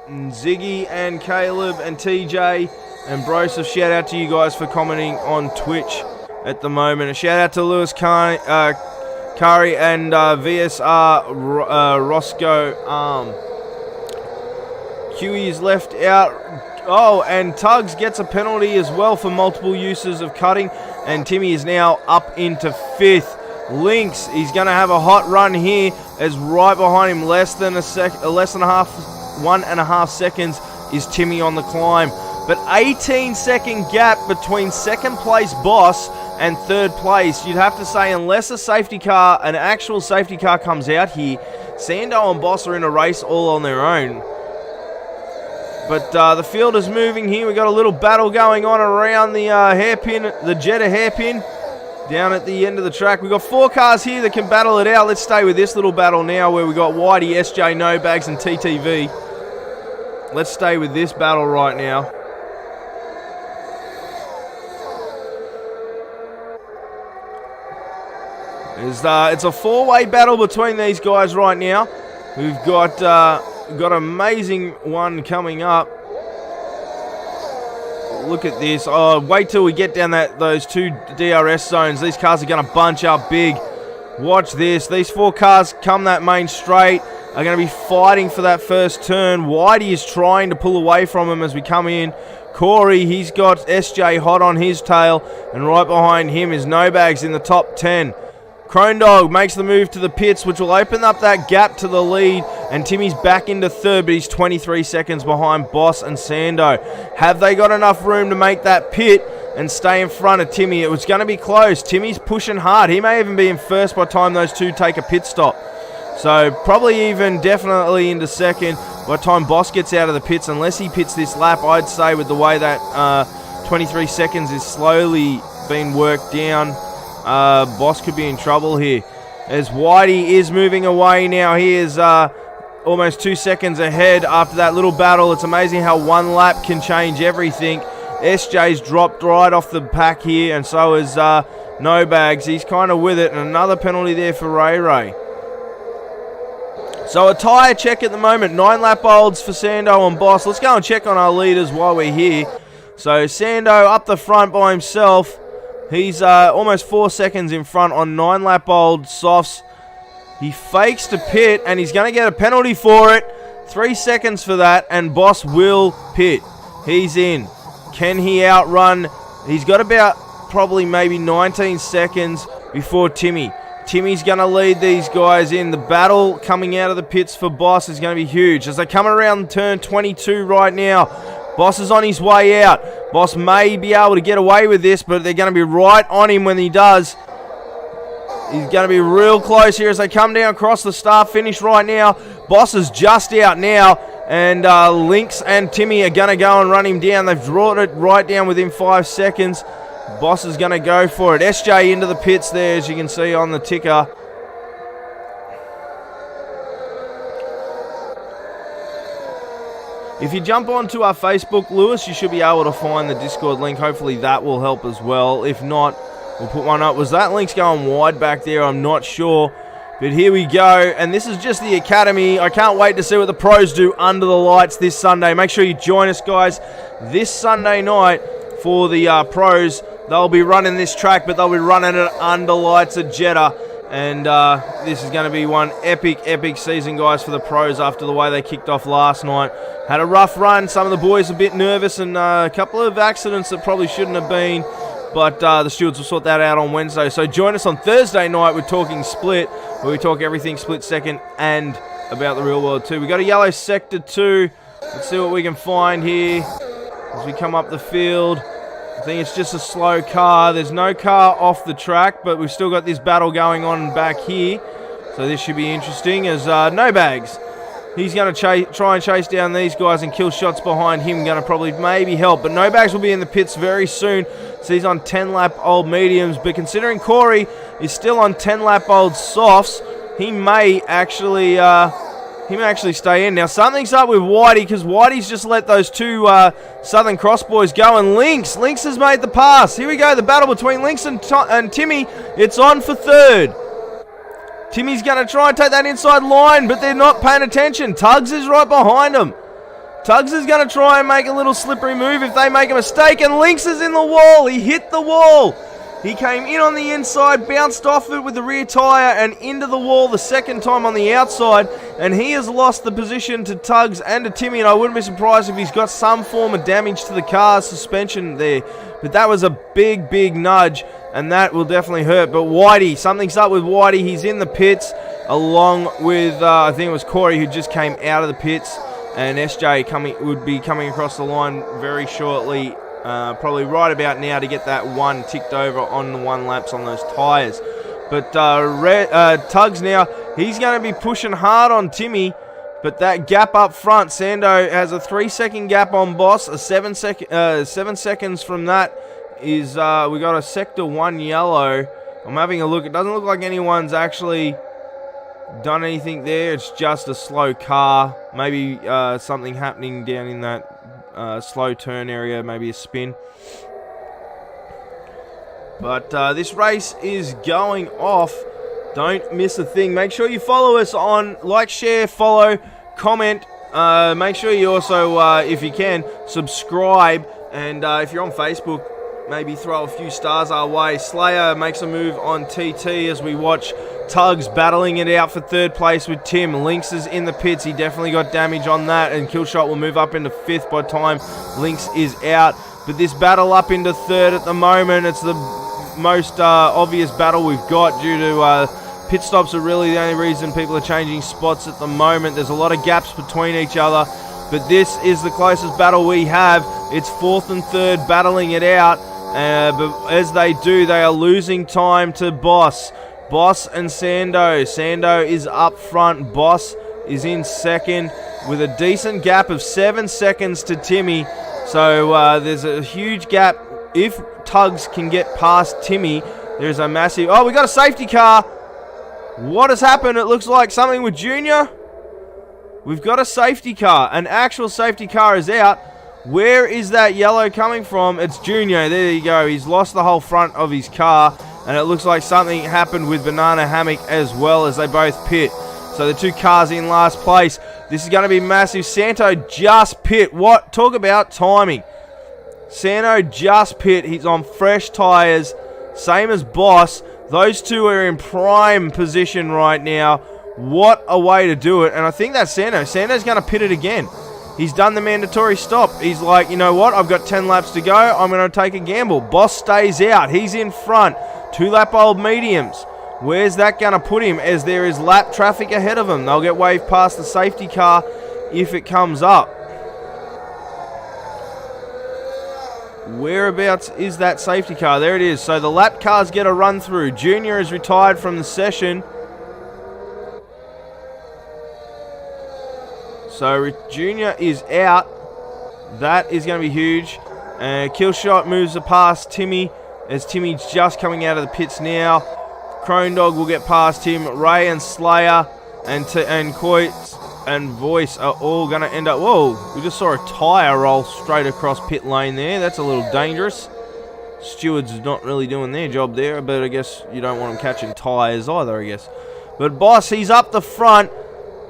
And Ziggy and Caleb and TJ and Broseph, shout out to you guys for commenting on Twitch at the moment. A shout out to Lewis Kari and VSR Roscoe QE is left out. Oh, and Tugs gets a penalty as well for multiple uses of cutting. And Timmy is now up into 5th. Lynx, he's going to have a hot run here as right behind him, less than 1.5 seconds is Timmy on the climb. But 18-second gap between 2nd place Boss and 3rd place. You'd have to say, unless a safety car, an actual safety car comes out here, Sando and Boss are in a race all on their own. But the field is moving here. We've got a little battle going on around the hairpin, the Jeddah hairpin, down at the end of the track. We've got 4 cars here that can battle it out. Let's stay with this little battle now where we've got Whitey, SJ, No Bags, and TTV. let's stay with this battle right now. It's a four-way battle between these guys right now. We've got an amazing one coming up. Look at this. Oh, wait till we get down those two DRS zones. These cars are going to bunch up big. Watch this. These four cars come that main straight are going to be fighting for that first turn. Whitey is trying to pull away from him as we come in. Corey, he's got SJ hot on his tail. And right behind him is No Bags in the top 10. Crone Dog makes the move to the pits, which will open up that gap to the lead. And Timmy's back into third, but he's 23 seconds behind Boss and Sando. Have they got enough room to make that pit and stay in front of Timmy? It was going to be close. Timmy's pushing hard. He may even be in first by the time those two take a pit stop. So probably even definitely into second by the time Boss gets out of the pits. Unless he pits this lap, I'd say with the way that 23 seconds is slowly being worked down, Boss could be in trouble here. As Whitey is moving away now, he is almost 2 seconds ahead after that little battle. It's amazing how one lap can change everything. SJ's dropped right off the pack here, and so is No Bags. He's kind of with it, and another penalty there for Ray Ray. So a tyre check at the moment. 9 lap olds for Sando and Boss. Let's go and check on our leaders while we're here. So Sando up the front by himself. He's almost 4 seconds in front on 9 lap old softs. He fakes to pit, and he's going to get a penalty for it. 3 seconds for that, and Boss will pit. He's in. Can he outrun? He's got about probably maybe 19 seconds before Timmy. Timmy's going to lead these guys in. The battle coming out of the pits for Boss is going to be huge. As they come around turn 22 right now, Boss is on his way out. Boss may be able to get away with this, but they're going to be right on him when he does. He's going to be real close here as they come down across the start-finish right now. Boss is just out now, and Lynx and Timmy are going to go and run him down. They've brought it right down within 5 seconds. Boss is going to go for it. SJ into the pits there, as you can see on the ticker. If you jump onto our Facebook, Lewis, you should be able to find the Discord link. Hopefully that will help as well. If not, we'll put one up. Was that link's going wide back there? I'm not sure. But here we go. And this is just the Academy. I can't wait to see what the pros do under the lights this Sunday. Make sure you join us, guys, this Sunday night for the pros. They'll be running this track, but they'll be running it under lights at Jeddah. And this is going to be one epic season, guys, for the pros after the way they kicked off last night. Had a rough run. Some of the boys a bit nervous and a couple of accidents that probably shouldn't have been. But the stewards will sort that out on Wednesday. So join us on Thursday night with Talking Split, where we talk everything split second and about the real world too. We got a yellow sector 2. Let's see what we can find here as we come up the field. I think it's just a slow car. There's no car off the track, but we've still got this battle going on back here. So this should be interesting as No Bags. He's going to try and chase down these guys and kill shots behind him. Going to probably maybe help. But No Bags will be in the pits very soon. So he's on 10 lap old mediums. But considering Corey is still on 10 lap old softs, he may actually stay in. Now, something's up with Whitey because Whitey's just let those two Southern Cross boys go. And Lynx has made the pass. Here we go. The battle between Lynx and Timmy. It's on for third. Timmy's going to try and take that inside line, but they're not paying attention. Tugs is right behind him. Tugs is going to try and make a little slippery move if they make a mistake. And Lynx is in the wall. He hit the wall. He came in on the inside, bounced off it with the rear tyre and into the wall the second time on the outside. And he has lost the position to Tugs and to Timmy. And I wouldn't be surprised if he's got some form of damage to the car's suspension there. But that was a big nudge. And that will definitely hurt. But Whitey, something's up with Whitey. He's in the pits along with, I think it was Corey who just came out of the pits. And SJ would be coming across the line very shortly. Probably right about now to get that one ticked over on the 1 laps on those tyres. But Tugs now, he's going to be pushing hard on Timmy. But that gap up front, Sando has a 3-second gap on Boss. A 7 seconds from that is we got a sector 1 yellow. I'm having a look. It doesn't look like anyone's actually done anything there. It's just a slow car. Maybe something happening down in that slow turn area. Maybe a spin. But this race is going off. Don't miss a thing. Make sure you follow us on like, share, follow, comment. Make sure you also, if you can, subscribe. And if you're on Facebook, maybe throw a few stars our way. Slayer makes a move on TT as we watch Tugs battling it out for third place with Tim. Lynx is in the pits. He definitely got damage on that. And Killshot will move up into 5th by the time Lynx is out. But this battle up into 3rd at the moment, it's the most obvious battle we've got due to pit stops are really the only reason people are changing spots at the moment. There's a lot of gaps between each other, but this is the closest battle we have. It's 4th and 3rd battling it out, but as they do, they are losing time to Boss. Boss and Sando. Sando is up front. Boss is in 2nd with a decent gap of 7 seconds to Timmy. So there's a huge gap. If Tugs can get past Timmy, there's a massive... Oh, we got a safety car. What has happened? It looks like something with Junior. We've got a safety car. An actual safety car is out. Where is that yellow coming from? It's Junior. There you go. He's lost the whole front of his car. And it looks like something happened with Banana Hammock as well as they both pit. So the 2 cars in last place. This is going to be massive. Santo just pit. What? Talk about timing. Santo just pit. He's on fresh tyres. Same as Boss. Those 2 are in prime position right now. What a way to do it. And I think that's Santo. Santo's going to pit it again. He's done the mandatory stop. He's like, you know what? I've got 10 laps to go. I'm going to take a gamble. Boss stays out. He's in front. 2-lap-old mediums. Where's that going to put him as there is lap traffic ahead of him? They'll get waved past the safety car if it comes up. Whereabouts is that safety car? There it is. So the lap cars get a run through. Junior is retired from the session. So Junior is out. That is going to be huge. Killshot moves past Timmy as Timmy's just coming out of the pits now. Crone Dog will get past him. Ray and Slayer and Coit and Voice are all going to end up... Whoa, we just saw a tyre roll straight across pit lane there. That's a little dangerous. Stewards not really doing their job there, but I guess you don't want them catching tyres either, I guess. But Boss, he's up the front.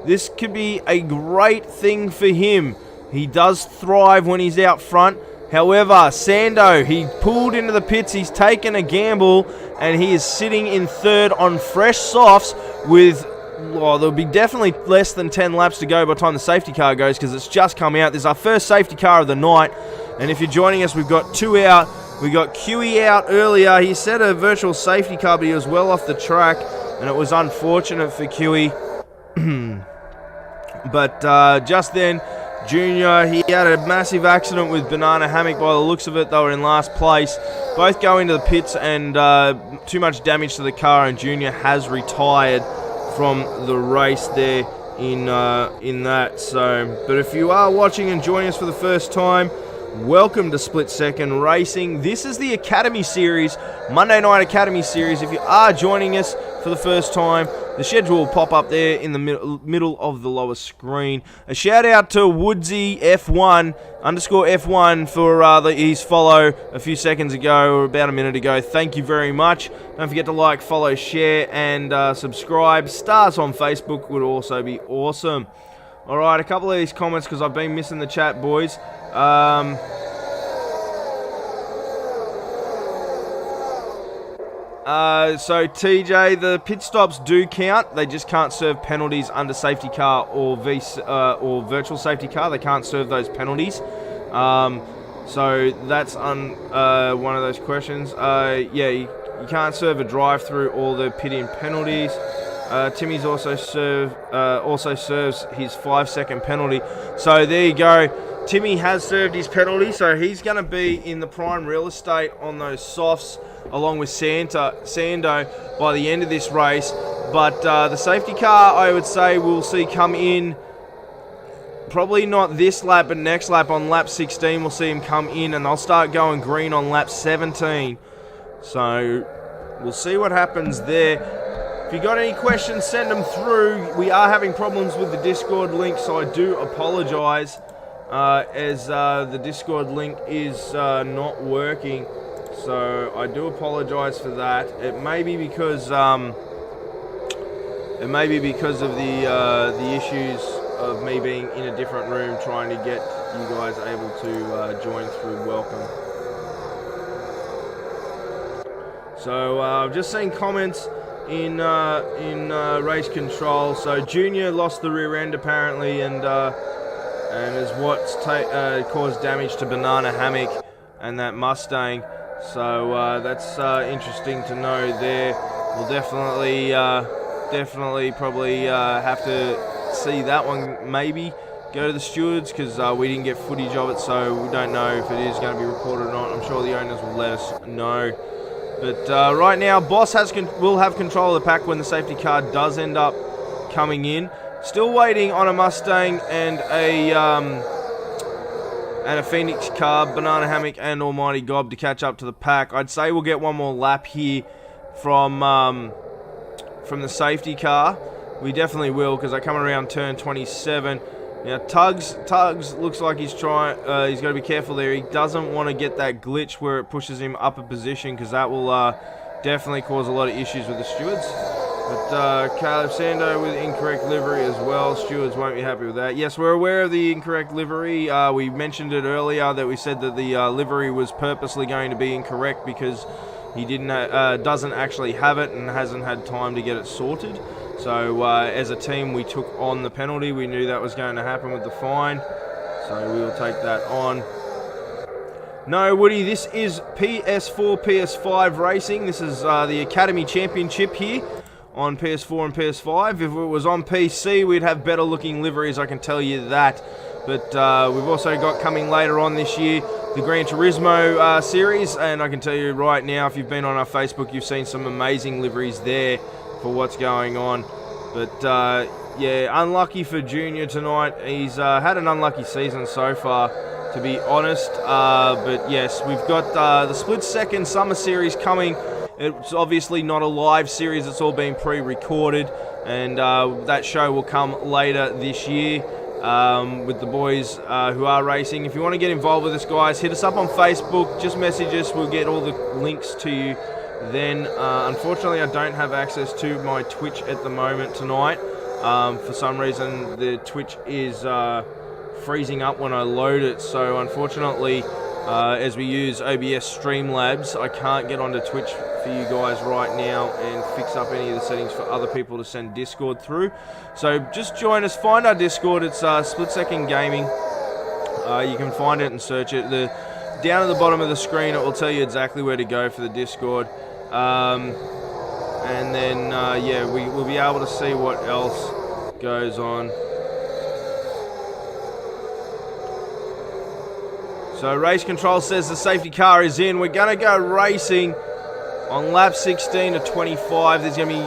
This could be a great thing for him. He does thrive when he's out front. However, Sando, he pulled into the pits. He's taken a gamble, and he is sitting in 3rd on fresh softs with... Well, there'll be definitely less than 10 laps to go by the time the safety car goes because it's just come out. This is our first safety car of the night. And if you're joining us, we've got 2 out. We got QE out earlier. He set a virtual safety car, but he was well off the track. And it was unfortunate for QE. But just then, Junior, he had a massive accident with Banana Hammock by the looks of it. They were in last place. Both go into the pits and too much damage to the car. And Junior has retired from the race there in that. So, but if you are watching and joining us for the first time, welcome to Split Second Racing. This is the Academy Series, Monday Night Academy Series. If you are joining us for the first time, the schedule will pop up there in the middle of the lower screen. A shout out to Woodsy F1 _F1 for his follow a few seconds ago, or about a minute ago. Thank you very much. Don't forget to like, follow, share, and subscribe. Stars on Facebook would also be awesome. Alright, a couple of these comments because I've been missing the chat, boys. So TJ, the pit stops do count. They just can't serve penalties under safety car or virtual safety car. They can't serve those penalties. So that's on one of those questions. Yeah, you can't serve a drive-through or the pit-in penalties. Timmy's also serves his 5-second penalty. So there you go. Timmy has served his penalty, so he's going to be in the prime real estate on those softs, along with Sando by the end of this race. But the safety car, I would say, we'll see come in, probably not this lap, but next lap on lap 16, we'll see him come in, and they'll start going green on lap 17. So we'll see what happens there. If you got any questions, send them through. We are having problems with the Discord link, so I do apologise, as the Discord link is not working. So I do apologise for that. It may be because of the issues of me being in a different room trying to get you guys able to join through welcome. So I've just seen comments in race control. So Junior lost the rear end apparently, and is what's caused damage to Banana Hammock and that Mustang. So that's interesting to know there. We'll definitely probably have to see that one, maybe go to the stewards, because we didn't get footage of it, so we don't know if it is going to be recorded or not. I'm sure the owners will let us know. But right now, Boss will have control of the pack when the safety car does end up coming in. Still waiting on a Mustang and a Phoenix car, Banana Hammock and Almighty Gob to catch up to the pack. I'd say we'll get one more lap here from the safety car. We definitely will, because I come around turn 27. Now Tugs looks like he's trying. He's got to be careful there. He doesn't want to get that glitch where it pushes him up a position, because that will definitely cause a lot of issues with the stewards. But Caleb Sando with incorrect livery as well. Stewards won't be happy with that. Yes, we're aware of the incorrect livery. We mentioned it earlier that we said that the livery was purposely going to be incorrect because he doesn't actually have it and hasn't had time to get it sorted. So as a team, we took on the penalty. We knew that was going to happen with the fine, so we will take that on. No, Woody, this is PS4, PS5 racing. This is the Academy Championship here on PS4 and PS5. If it was on PC, we'd have better looking liveries, I can tell you that. But we've also got coming later on this year the Gran Turismo series, and I can tell you right now, if you've been on our Facebook, you've seen some amazing liveries there for what's going on. But yeah, unlucky for Junior tonight. He's had an unlucky season so far, to be honest. But yes, we've got the split second summer series coming. It's obviously not a live series, it's all been pre-recorded, and that show will come later this year with the boys who are racing. If you want to get involved with us, guys, hit us up on Facebook, just message us, we'll get all the links to you then. Unfortunately, I don't have access to my Twitch at the moment tonight. For some reason, the Twitch is freezing up when I load it, so unfortunately, as we use OBS Streamlabs, I can't get onto Twitch for you guys right now and fix up any of the settings for other people to send Discord through. So just join us, find our Discord. It's Split Second Gaming. You can find it and search it. Down at the bottom of the screen, it will tell you exactly where to go for the Discord. And then, yeah, we'll be able to see what else goes on. So race control says the safety car is in. We're going to go racing on lap 16 to 25. There's going to be,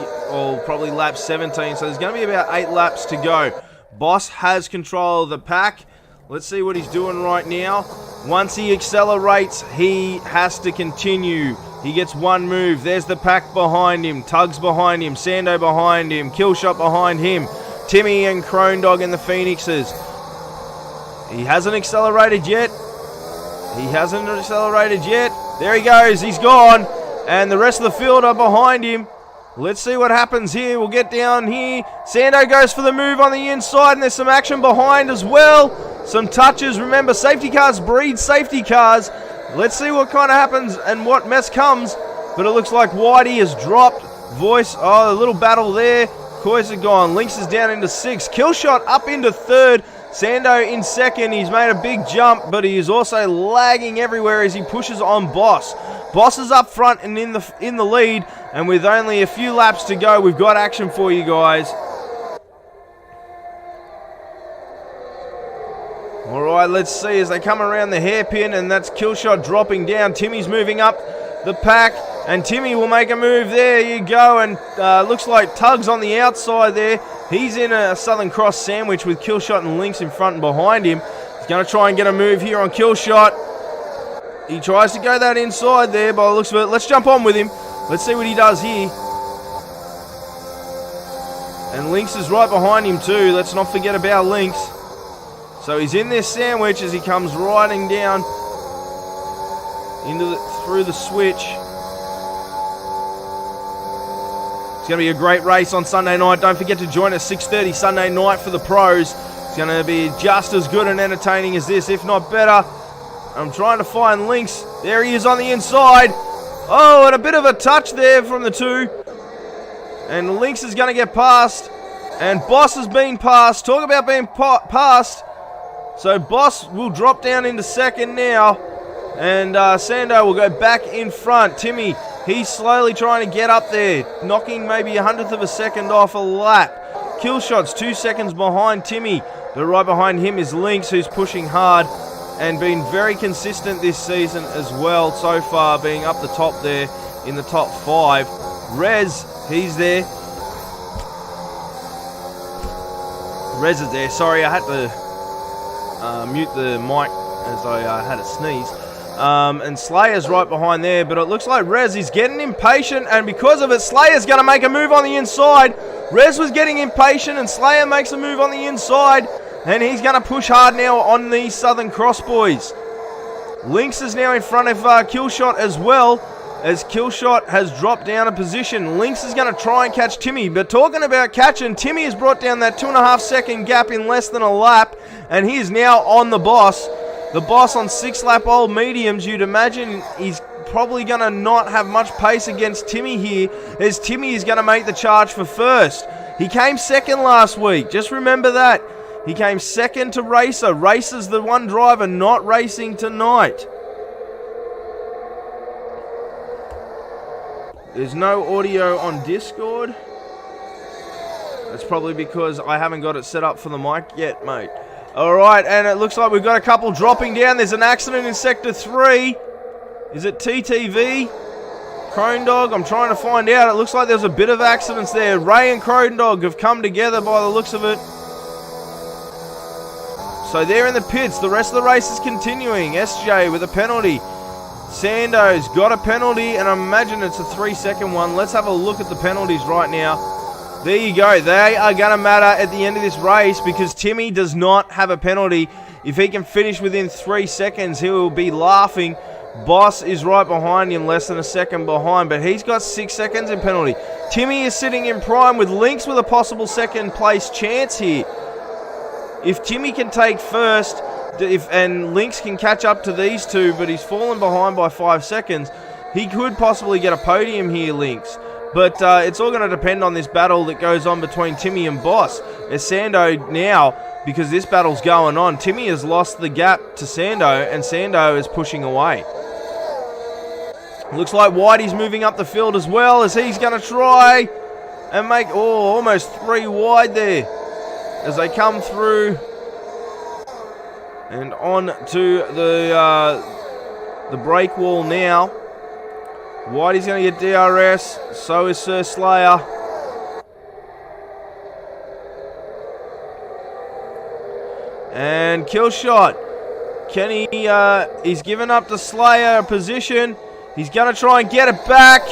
probably lap 17. So there's going to be about 8 laps to go. Boss has control of the pack. Let's see what he's doing right now. Once he accelerates, he has to continue. He gets one move. There's the pack behind him. Tugs behind him. Sando behind him. Killshot behind him. Timmy and Crone Dog and the Phoenixes. He hasn't accelerated yet. There he goes. He's gone. And the rest of the field are behind him. Let's see what happens here. We'll get down here. Sando goes for the move on the inside, and there's some action behind as well. Some touches. Remember, safety cars breed safety cars. Let's see what kind of happens and what mess comes. But it looks like Whitey has dropped. Voice, a little battle there. Koi's are gone. Lynx is down into 6th. Killshot up into 3rd. Sando in 2nd. He's made a big jump, but he is also lagging everywhere as he pushes on Boss. Boss is up front and in the lead, and with only a few laps to go, we've got action for you guys. Alright, let's see as they come around the hairpin, and that's Killshot dropping down. Timmy's moving up the pack, and Timmy will make a move. There you go, and looks like Tugs on the outside there. He's in a Southern Cross sandwich with Killshot and Lynx in front and behind him. He's going to try and get a move here on Killshot. He tries to go that inside there by the looks of it. Let's jump on with him. Let's see what he does here. And Lynx is right behind him too. Let's not forget about Lynx. So he's in this sandwich as he comes riding down through the switch. It's going to be a great race on Sunday night. Don't forget to join us 6:30 Sunday night for the pros. It's going to be just as good and entertaining as this, if not better. I'm trying to find Lynx. There he is on the inside. Oh, and a bit of a touch there from the two. And Lynx is going to get past. And Boss has been passed. Talk about being passed. So Boss will drop down into second now. And Sando will go back in front. Timmy, he's slowly trying to get up there. Knocking maybe 1/100th of a second off a lap. Killshot's 2 seconds behind Timmy. But right behind him is Lynx, who's pushing hard. And been very consistent this season as well so far. Being up the top there in the top 5. Rez, he's there. Rez is there. Sorry, I had to mute the mic as I had a sneeze. And Slayer's right behind there, but it looks like Rez is getting impatient, and because of it, Slayer's going to make a move on the inside. Rez was getting impatient, and Slayer makes a move on the inside, and he's going to push hard now on the Southern Cross boys. Lynx is now in front of Killshot as well, as Killshot has dropped down a position. Lynx is going to try and catch Timmy, but talking about catching, Timmy has brought down that 2.5 second gap in less than a lap, and he is now on the Boss. The Boss on 6-lap old mediums. You'd imagine he's probably going to not have much pace against Timmy here, as Timmy is going to make the charge for first. He came second last week. Just remember that. He came second to Racer. Racer's the one driver not racing tonight. There's no audio on Discord. That's probably because I haven't got it set up for the mic yet, mate. Alright, and it looks like we've got a couple dropping down. There's an accident in Sector 3. Is it TTV? Crone Dog? I'm trying to find out. It looks like there's a bit of accidents there. Ray and Crone Dog have come together by the looks of it. So they're in the pits. The rest of the race is continuing. SJ with a penalty. Sando's got a penalty, and I imagine it's a 3-second one. Let's have a look at the penalties right now. There you go. They are going to matter at the end of this race, because Timmy does not have a penalty. If he can finish within 3 seconds, he will be laughing. Boss is right behind him, less than a second behind, but he's got 6 seconds in penalty. Timmy is sitting in prime with Lynx with a possible second place chance here. If Timmy can take first, and Lynx can catch up to these two, but he's fallen behind by 5 seconds, he could possibly get a podium here, Lynx. But it's all going to depend on this battle that goes on between Timmy and Boss. As Sando now, because this battle's going on, Timmy has lost the gap to Sando, and Sando is pushing away. Looks like Whitey's moving up the field as well, as he's going to try and make, almost 3 wide there. As they come through and on to the break wall now. Whitey's going to get DRS, so is Sir Slayer. And Killshot. He's given up to Slayer a position. He's going to try and get it back.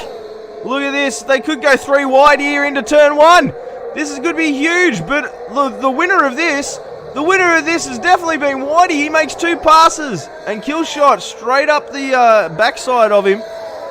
Look at this. They could go 3 wide here into turn 1. This is going to be huge, but the winner of this has definitely been Whitey. He makes 2 passes, and Killshot straight up the backside of him.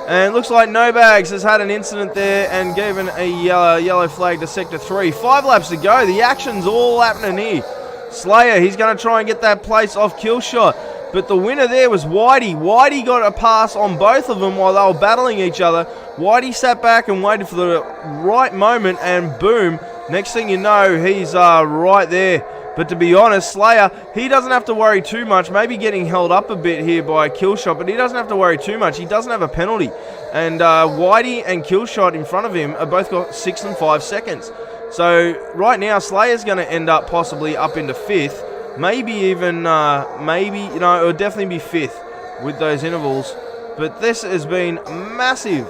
And it looks like No Bags has had an incident there and given a yellow flag to Sector 3. 5 laps to go. The action's all happening here. Slayer, he's going to try and get that place off Killshot. But the winner there was Whitey. Whitey got a pass on both of them while they were battling each other. Whitey sat back and waited for the right moment, and boom. Next thing you know, he's right there. But to be honest, Slayer, he doesn't have to worry too much. Maybe getting held up a bit here by Killshot, but he doesn't have to worry too much. He doesn't have a penalty. And Whitey and Killshot in front of him have both got 6 and 5 seconds. So right now, Slayer's going to end up possibly up into 5th. Maybe even, it would definitely be 5th with those intervals. But this has been massive.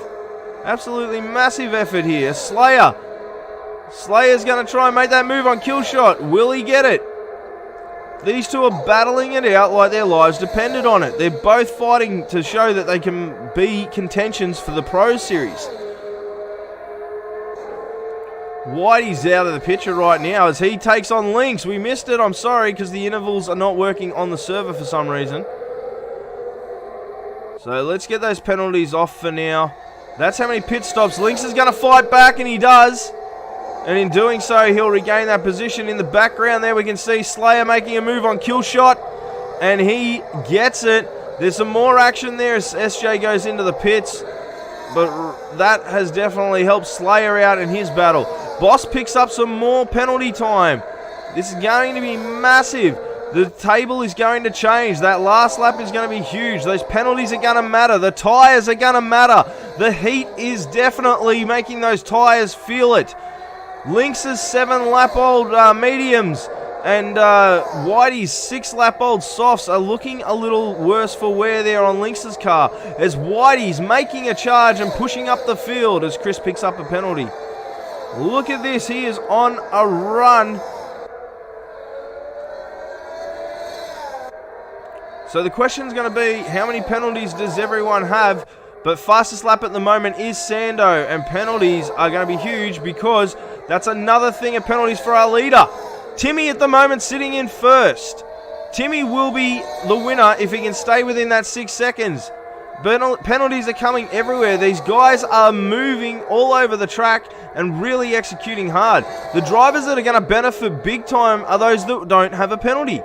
Absolutely massive effort here. Slayer's going to try and make that move on Killshot. Will he get it? These two are battling it out like their lives depended on it. They're both fighting to show that they can be contentions for the Pro Series. Whitey's out of the picture right now as he takes on Lynx. We missed it, I'm sorry, because the intervals are not working on the server for some reason. So let's get those penalties off for now. That's how many pit stops. Lynx is going to fight back, and he does. And in doing so, he'll regain that position. In the background there, we can see Slayer making a move on Killshot, and he gets it. There's some more action there as SJ goes into the pits, but that has definitely helped Slayer out in his battle. Boss picks up some more penalty time. This is going to be massive. The table is going to change. That last lap is going to be huge. Those penalties are going to matter. The tyres are going to matter. The heat is definitely making those tyres feel it. Lynx's 7-lap-old mediums and Whitey's 6-lap-old softs are looking a little worse for wear there on Lynx's car, as Whitey's making a charge and pushing up the field as Chris picks up a penalty. Look at this. He is on a run. So the question is going to be, how many penalties does everyone have? But fastest lap at the moment is Sando, and penalties are going to be huge because that's another thing of penalties for our leader. Timmy at the moment sitting in first. Timmy will be the winner if he can stay within that 6 seconds. Penalties are coming everywhere. These guys are moving all over the track and really executing hard. The drivers that are going to benefit big time are those that don't have a penalty.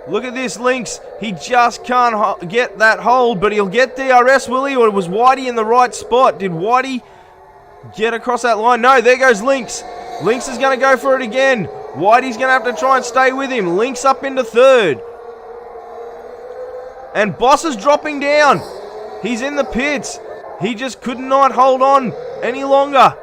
Look at this, Lynx. He just can't get that hold, but he'll get DRS, will he? Or was Whitey in the right spot? Did Whitey get across that line? No, there goes Lynx. Lynx is going to go for it again. Whitey's going to have to try and stay with him. Lynx up into third. And Boss is dropping down. He's in the pits. He just could not hold on any longer.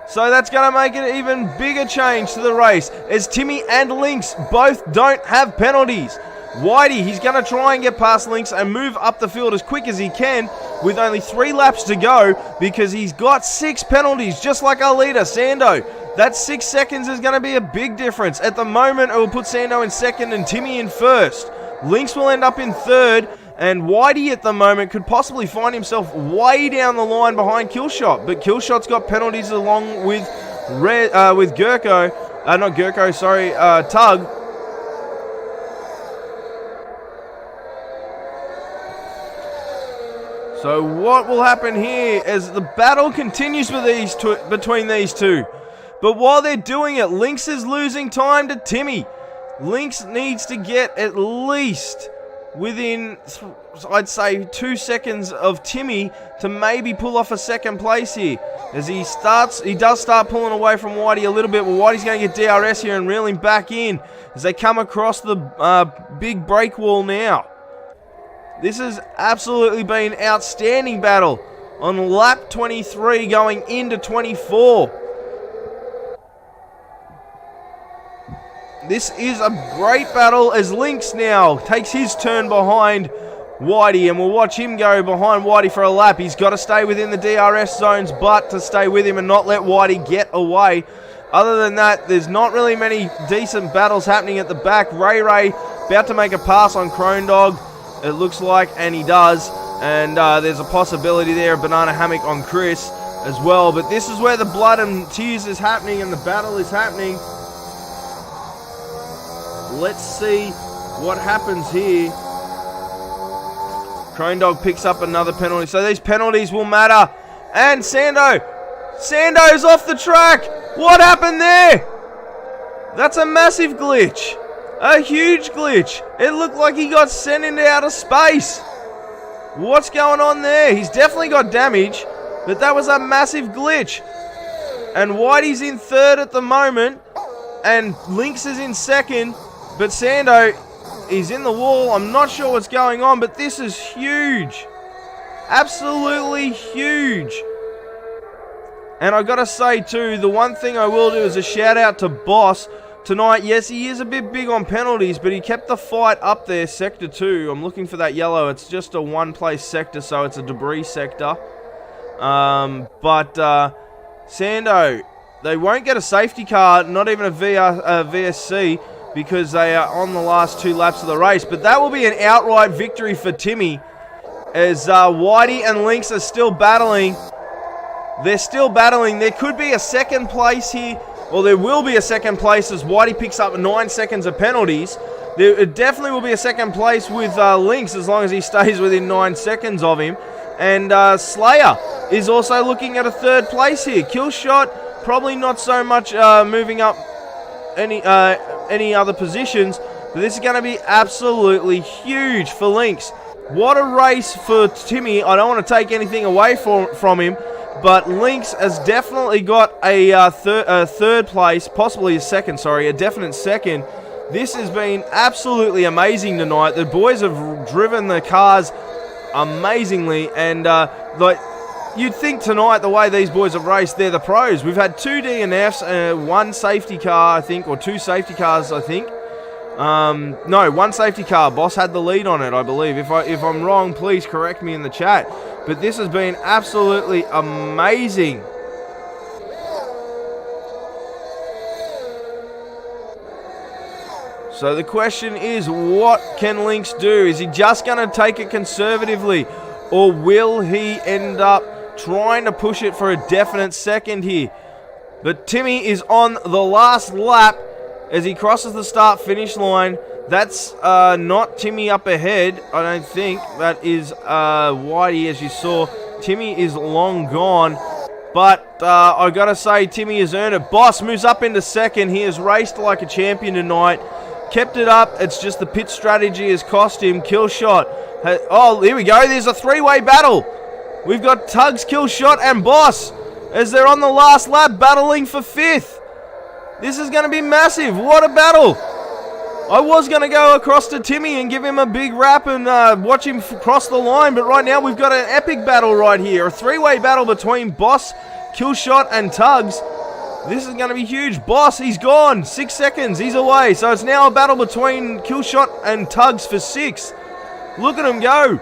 So that's going to make an even bigger change to the race, as Timmy and Lynx both don't have penalties. Whitey, he's going to try and get past Lynx and move up the field as quick as he can with only 3 laps to go because he's got 6 penalties, just like our leader, Sando. That 6 seconds is going to be a big difference. At the moment, it will put Sando in second and Timmy in first. Lynx will end up in third, and Whitey at the moment could possibly find himself way down the line behind Killshot. But Killshot's got penalties along with Tug. So what will happen here as the battle continues with between these two? But while they're doing it, Lynx is losing time to Timmy. Lynx needs to get at least within, I'd say, 2 seconds of Timmy to maybe pull off a second place here. As he does start pulling away from Whitey a little bit, but Whitey's going to get DRS here and reel him back in as they come across the big break wall now. This has absolutely been an outstanding battle on lap 23 going into 24. This is a great battle as Lynx now takes his turn behind Whitey, and we'll watch him go behind Whitey for a lap. He's got to stay within the DRS zones, but to stay with him and not let Whitey get away. Other than that, there's not really many decent battles happening at the back. Ray about to make a pass on Crone Dog, it looks like, and he does. And there's a possibility there of Banana Hammock on Chris as well. But this is where the blood and tears is happening and the battle is happening. Let's see what happens here. Crone Dog picks up another penalty. So these penalties will matter. And Sando's off the track. What happened there? That's a massive glitch. A huge glitch. It looked like he got sent into outer space. What's going on there? He's definitely got damage, but that was a massive glitch. And Whitey's in third at the moment, and Lynx is in second, but Sando is in the wall. I'm not sure what's going on, but this is huge. Absolutely huge. And I gotta say too, the one thing I will do is a shout out to Boss tonight. Yes, he is a bit big on penalties, but he kept the fight up there. Sector 2, I'm looking for that yellow. It's just a one-place sector, so it's a debris sector. But Sando, they won't get a safety car, not even a VSC, because they are on the last 2 laps of the race. But that will be an outright victory for Timmy, as Whitey and Lynx are still battling. They're still battling. There could be a second place here, or there will be a second place as Whitey picks up 9 seconds of penalties. There definitely will be a second place with Lynx as long as he stays within 9 seconds of him. And Slayer is also looking at a third place here. Killshot, probably not so much moving up any other positions, but this is going to be absolutely huge for Lynx. What a race for Timmy. I don't want to take anything away from him, but Lynx has definitely got a third place, possibly a definite second. This has been absolutely amazing tonight. The boys have driven the cars amazingly, and like you'd think tonight, the way these boys have raced, they're the pros. We've had 2 DNFs, 1 safety car, I think, or 2 safety cars, I think. No, 1 safety car. Boss had the lead on it, I believe. If I'm wrong, please correct me in the chat. But this has been absolutely amazing. So the question is, what can Lynx do? Is he just going to take it conservatively, or will he end up trying to push it for a definite second here? But Timmy is on the last lap as he crosses the start-finish line. That's not Timmy up ahead, I don't think. That is Whitey, as you saw. Timmy is long gone. But I got to say, Timmy has earned it. Boss moves up into second. He has raced like a champion tonight. Kept it up. It's just the pit strategy has cost him. Killshot. Oh, here we go. There's a 3-way battle. We've got Tugs, Killshot, and Boss as they're on the last lap battling for 5th. This is going to be massive. What a battle. I was going to go across to Timmy and give him a big rap and watch him cross the line, but right now we've got an epic battle right here. A 3-way battle between Boss, Killshot, and Tugs. This is going to be huge. Boss, he's gone. 6 seconds. He's away. So it's now a battle between Killshot and Tugs for 6. Look at him go.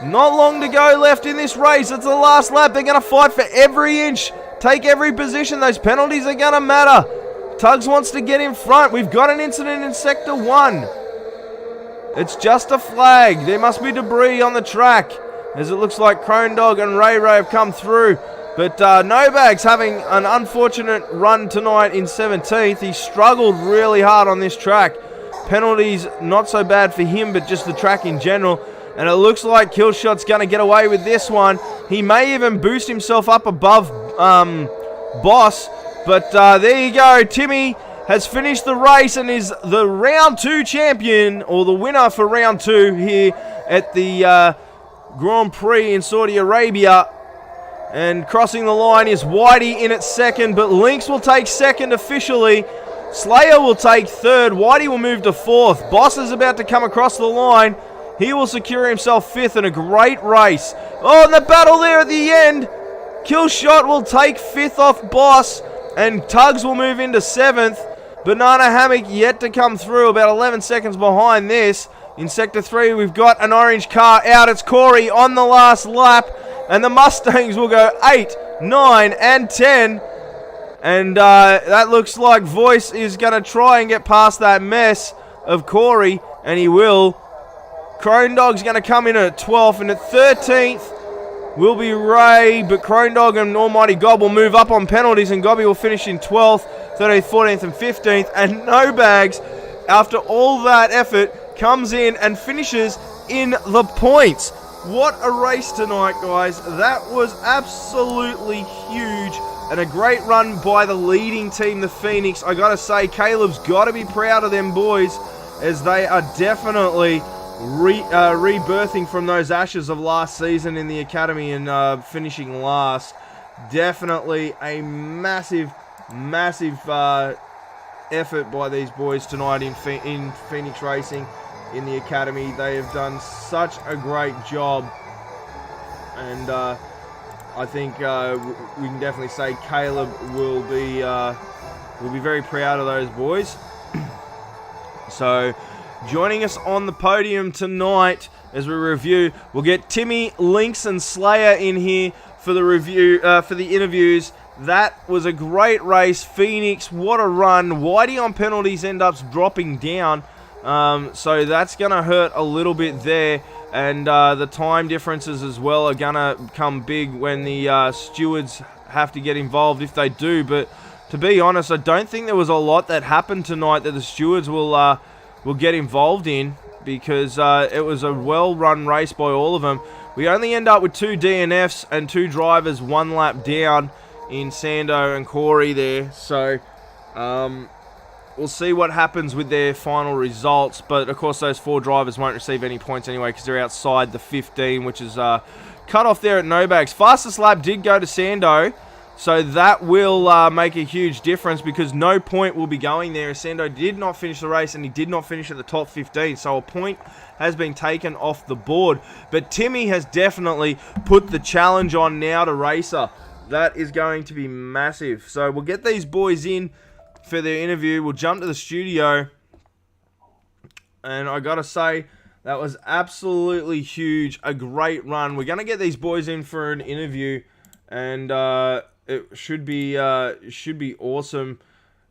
Not long to go left in this race. It's the last lap. They're going to fight for every inch. Take every position. Those penalties are going to matter. Tugs wants to get in front. We've got an incident in Sector 1. It's just a flag. There must be debris on the track, as it looks like Crone Dog and Ray Ray have come through. But No Bag's having an unfortunate run tonight in 17th. He struggled really hard on this track. Penalties not so bad for him, but just the track in general. And it looks like Killshot's going to get away with this one. He may even boost himself up above Boss. But there you go. Timmy has finished the race and is the round 2 champion, or the winner for round 2 here at the Grand Prix in Saudi Arabia. And crossing the line is Whitey in at second, but Lynx will take second officially. Slayer will take third. Whitey will move to 4th. Boss is about to come across the line. He will secure himself 5th in a great race. Oh, and the battle there at the end. Killshot will take 5th off Boss, and Tugs will move into 7th. Banana Hammock yet to come through, about 11 seconds behind this. In Sector 3, we've got an orange car out. It's Corey on the last lap. And the Mustangs will go 8, 9, and 10. And that looks like Voice is going to try and get past that mess of Corey. And he will. Crone Dog's going to come in at 12th. And at 13th will be Ray. But Crone Dog and Almighty Gob will move up on penalties. And Gobby will finish in 12th, 13th, 14th, and 15th. And No Bags, after all that effort, comes in and finishes in the points. What a race tonight, guys. That was absolutely huge and a great run by the leading team, the Phoenix. I gotta say, Caleb's gotta be proud of them boys, as they are definitely rebirthing from those ashes of last season in the academy and finishing last. Definitely a massive effort by these boys tonight in Phoenix Racing. In the academy, they have done such a great job, and I think we can definitely say Caleb will be very proud of those boys. So, joining us on the podium tonight as we review, we'll get Timmy, Lynx, and Slayer in here for the review, for the interviews. That was a great race. Phoenix, what a run. Whitey on penalties ends up dropping down. So that's going to hurt a little bit there, and the time differences as well are going to come big when the stewards have to get involved, if they do. But to be honest, I don't think there was a lot that happened tonight that the stewards will get involved in, because it was a well-run race by all of them. We only end up with 2 DNFs and 2 drivers 1 lap down in Sando and Corey there. So we'll see what happens with their final results. But of course, those 4 drivers won't receive any points anyway, because they're outside the 15, which is cut off there at no bags. Fastest lap did go to Sando, so that will make a huge difference, because no point will be going there. Sando did not finish the race, and he did not finish at the top 15, so a point has been taken off the board. But Timmy has definitely put the challenge on now to Racer. That is going to be massive. So we'll get these boys in for their interview. We'll jump to the studio, and I gotta say, that was absolutely huge. A great run. We're gonna get these boys in for an interview, and it should be awesome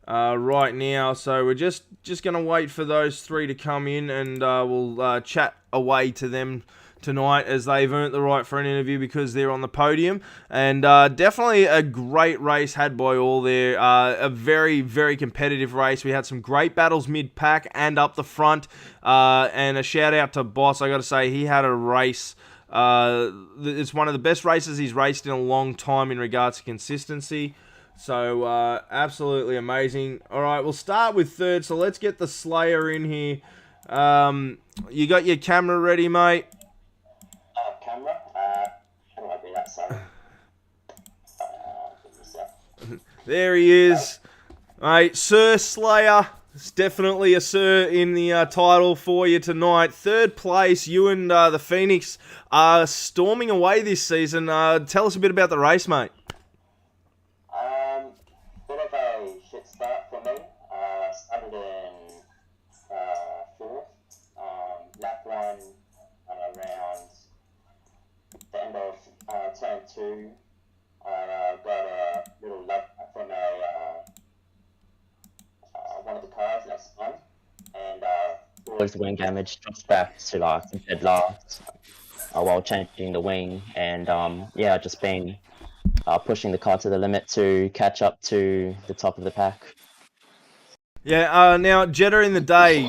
right now. So we're just gonna wait for those 3 to come in, and we'll chat away to them tonight, as they've earned the right for an interview because they're on the podium. And definitely a great race had by all there. A very, very competitive race. We had some great battles mid-pack and up the front. And a shout out to Boss. I got to say, he had a race. It's one of the best races he's raced in a long time in regards to consistency. So absolutely amazing. All right, we'll start with third. So let's get the Slayer in here. You got your camera ready, mate? Camera? How do I do that, sorry? There he is. Mate, Sir Slayer. It's definitely a Sir in the title for you tonight. Third place, you and the Phoenix are storming away this season. Tell us a bit about the race, mate. Bit of a shit start for me. Started in 4th. Lap 1 around the end of turn 2. Got a little lap from one of the cars next time, and caused the wing damage, dropped back to dead last while changing the wing, and yeah, just been pushing the car to the limit to catch up to the top of the pack. Yeah, now Jeddah in the day,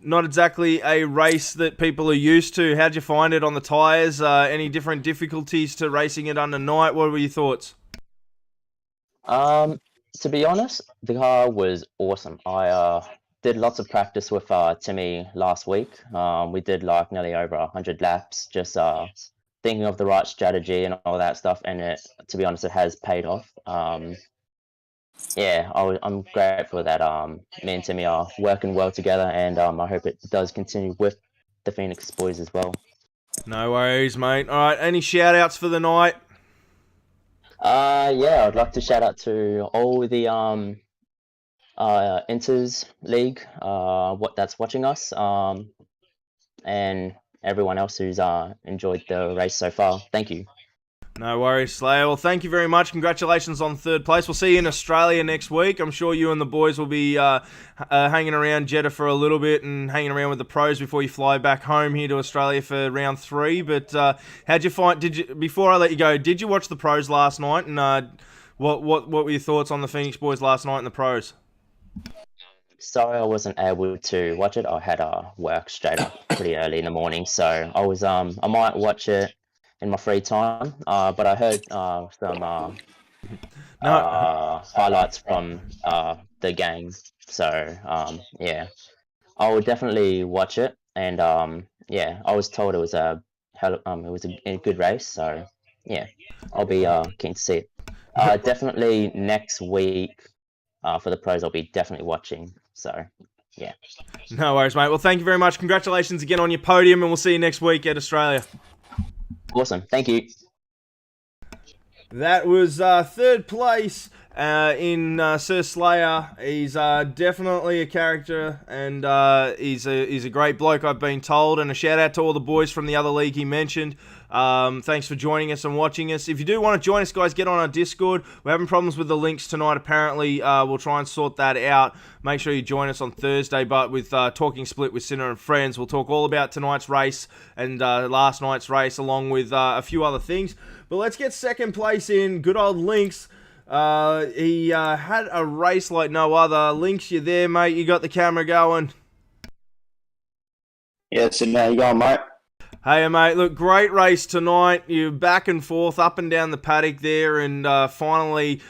not exactly a race that people are used to. How'd you find it on the tyres? Any different difficulties to racing it under night? What were your thoughts? To be honest, the car was awesome. I did lots of practice with Timmy last week. We did nearly over 100 laps, just thinking of the right strategy and all that stuff. And to be honest, it has paid off. Yeah, I'm grateful that me and Timmy are working well together, and I hope it does continue with the Phoenix boys as well. No worries, mate. All right, any shout-outs for the night? Yeah, I'd like to shout out to all the Inters League that's watching us, and everyone else who's enjoyed the race so far. Thank you. No worries, Slayer. Well, thank you very much. Congratulations on third place. We'll see you in Australia next week. I'm sure you and the boys will be hanging around Jeddah for a little bit and hanging around with the pros before you fly back home here to Australia for round 3. But how'd you find? Before I let you go, did you watch the pros last night? And what were your thoughts on the Phoenix boys last night in the pros? Sorry, I wasn't able to watch it. I had work straight up pretty early in the morning, so I was I might watch it in my free time, but I heard some highlights from the game, so yeah, I will definitely watch it. And yeah, I was told it was a good race, so yeah, I'll be keen to see it. Definitely next week for the pros, I'll be definitely watching. So yeah. No worries, mate. Well, thank you very much. Congratulations again on your podium, and we'll see you next week at Australia. Awesome. Thank you. That was third place in Sir Slayer. He's definitely a character, and he's a great bloke, I've been told. And a shout out to all the boys from the other league he mentioned. Thanks for joining us and watching us. If you do want to join us, guys, get on our Discord. We're having problems with the links tonight, apparently. We'll try and sort that out. Make sure you join us on Thursday, but with Talking Split with Sinner and Friends, we'll talk all about tonight's race and last night's race, along with a few other things. But let's get second place in. Good old Lynx. He had a race like no other. Links, you there, mate? You got the camera going? Yeah, so now you going, mate? Hey, mate, look, great race tonight. You're back and forth, up and down the paddock there, and finally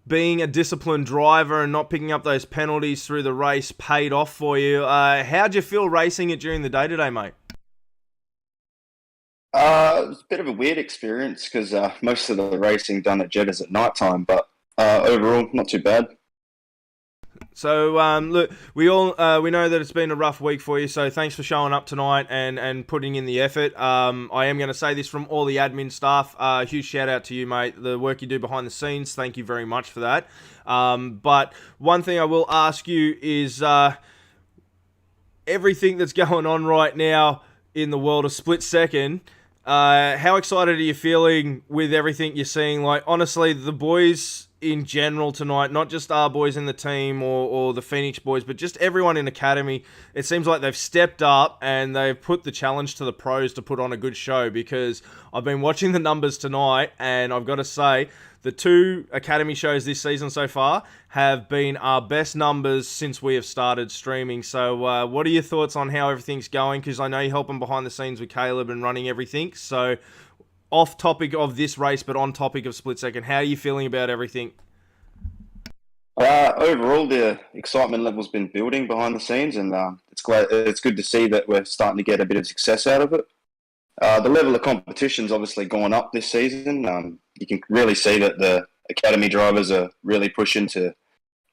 being a disciplined driver and not picking up those penalties through the race paid off for you. How'd you feel racing it during the day today, mate? It was a bit of a weird experience because most of the racing done at Jeddah's at night time, but overall, not too bad. So, look, we know that it's been a rough week for you, so thanks for showing up tonight and putting in the effort. I am going to say this from all the admin staff. Huge shout out to you, mate. The work you do behind the scenes, thank you very much for that. But one thing I will ask you is everything that's going on right now in the world of split second. How excited are you feeling with everything you're seeing? Like, honestly, the boys in general tonight, not just our boys in the team or the Phoenix boys, but just everyone in Academy, it seems like they've stepped up and they've put the challenge to the pros to put on a good show, because I've been watching the numbers tonight and I've got to say, the 2 Academy shows this season so far have been our best numbers since we have started streaming. So what are your thoughts on how everything's going? Because I know you're helping behind the scenes with Caleb and running everything. So off topic of this race, but on topic of split second, how are you feeling about everything? Overall, the excitement level's been building behind the scenes, and it's great. It's good to see that we're starting to get a bit of success out of it. The level of competition's obviously gone up this season. You can really see that the academy drivers are really pushing to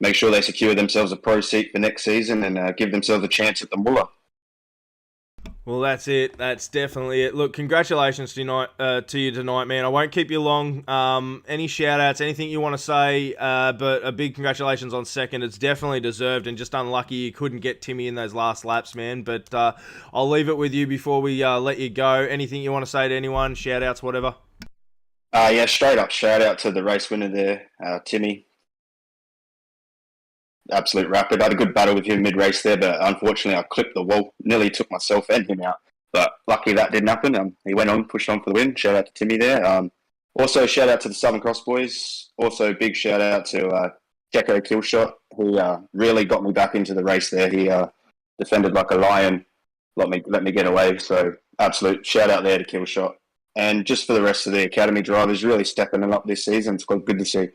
make sure they secure themselves a pro seat for next season and give themselves a chance at the Muller. Well, that's it. That's definitely it. Look, congratulations to you tonight, man. I won't keep you long. Any shout-outs, anything you want to say, but a big congratulations on second. It's definitely deserved, and just unlucky you couldn't get Timmy in those last laps, man. But I'll leave it with you before we let you go. Anything you want to say to anyone, shout-outs, whatever? Yeah, straight up shout-out to the race winner there, Timmy. Absolute rapid. I had a good battle with him mid-race there, but unfortunately I clipped the wall. Nearly took myself and him out. But lucky that didn't happen. He went on, pushed on for the win. Shout out to Timmy there. Also, shout out to the Southern Cross boys. Also, big shout out to Jacko Killshot, who really got me back into the race there. He defended like a lion, let me get away. So, absolute shout out there to Killshot. And just for the rest of the academy drivers, really stepping it up this season. It's good to see.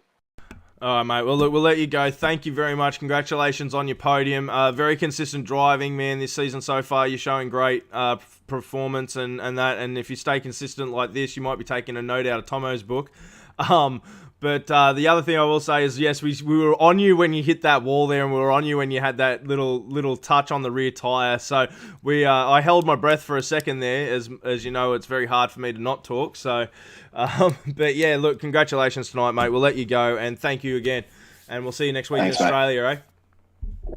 All right, mate. Well, look, we'll let you go. Thank you very much. Congratulations on your podium. Very consistent driving, man, this season so far. You're showing great performance and that. And if you stay consistent like this, you might be taking a note out of Tomo's book. But the other thing I will say is, yes, we were on you when you hit that wall there, and we were on you when you had that little touch on the rear tyre. So I held my breath for a second there. As you know, it's very hard for me to not talk. So, but yeah, look, congratulations tonight, mate. We'll let you go, and thank you again. And we'll see you next week in Australia, eh?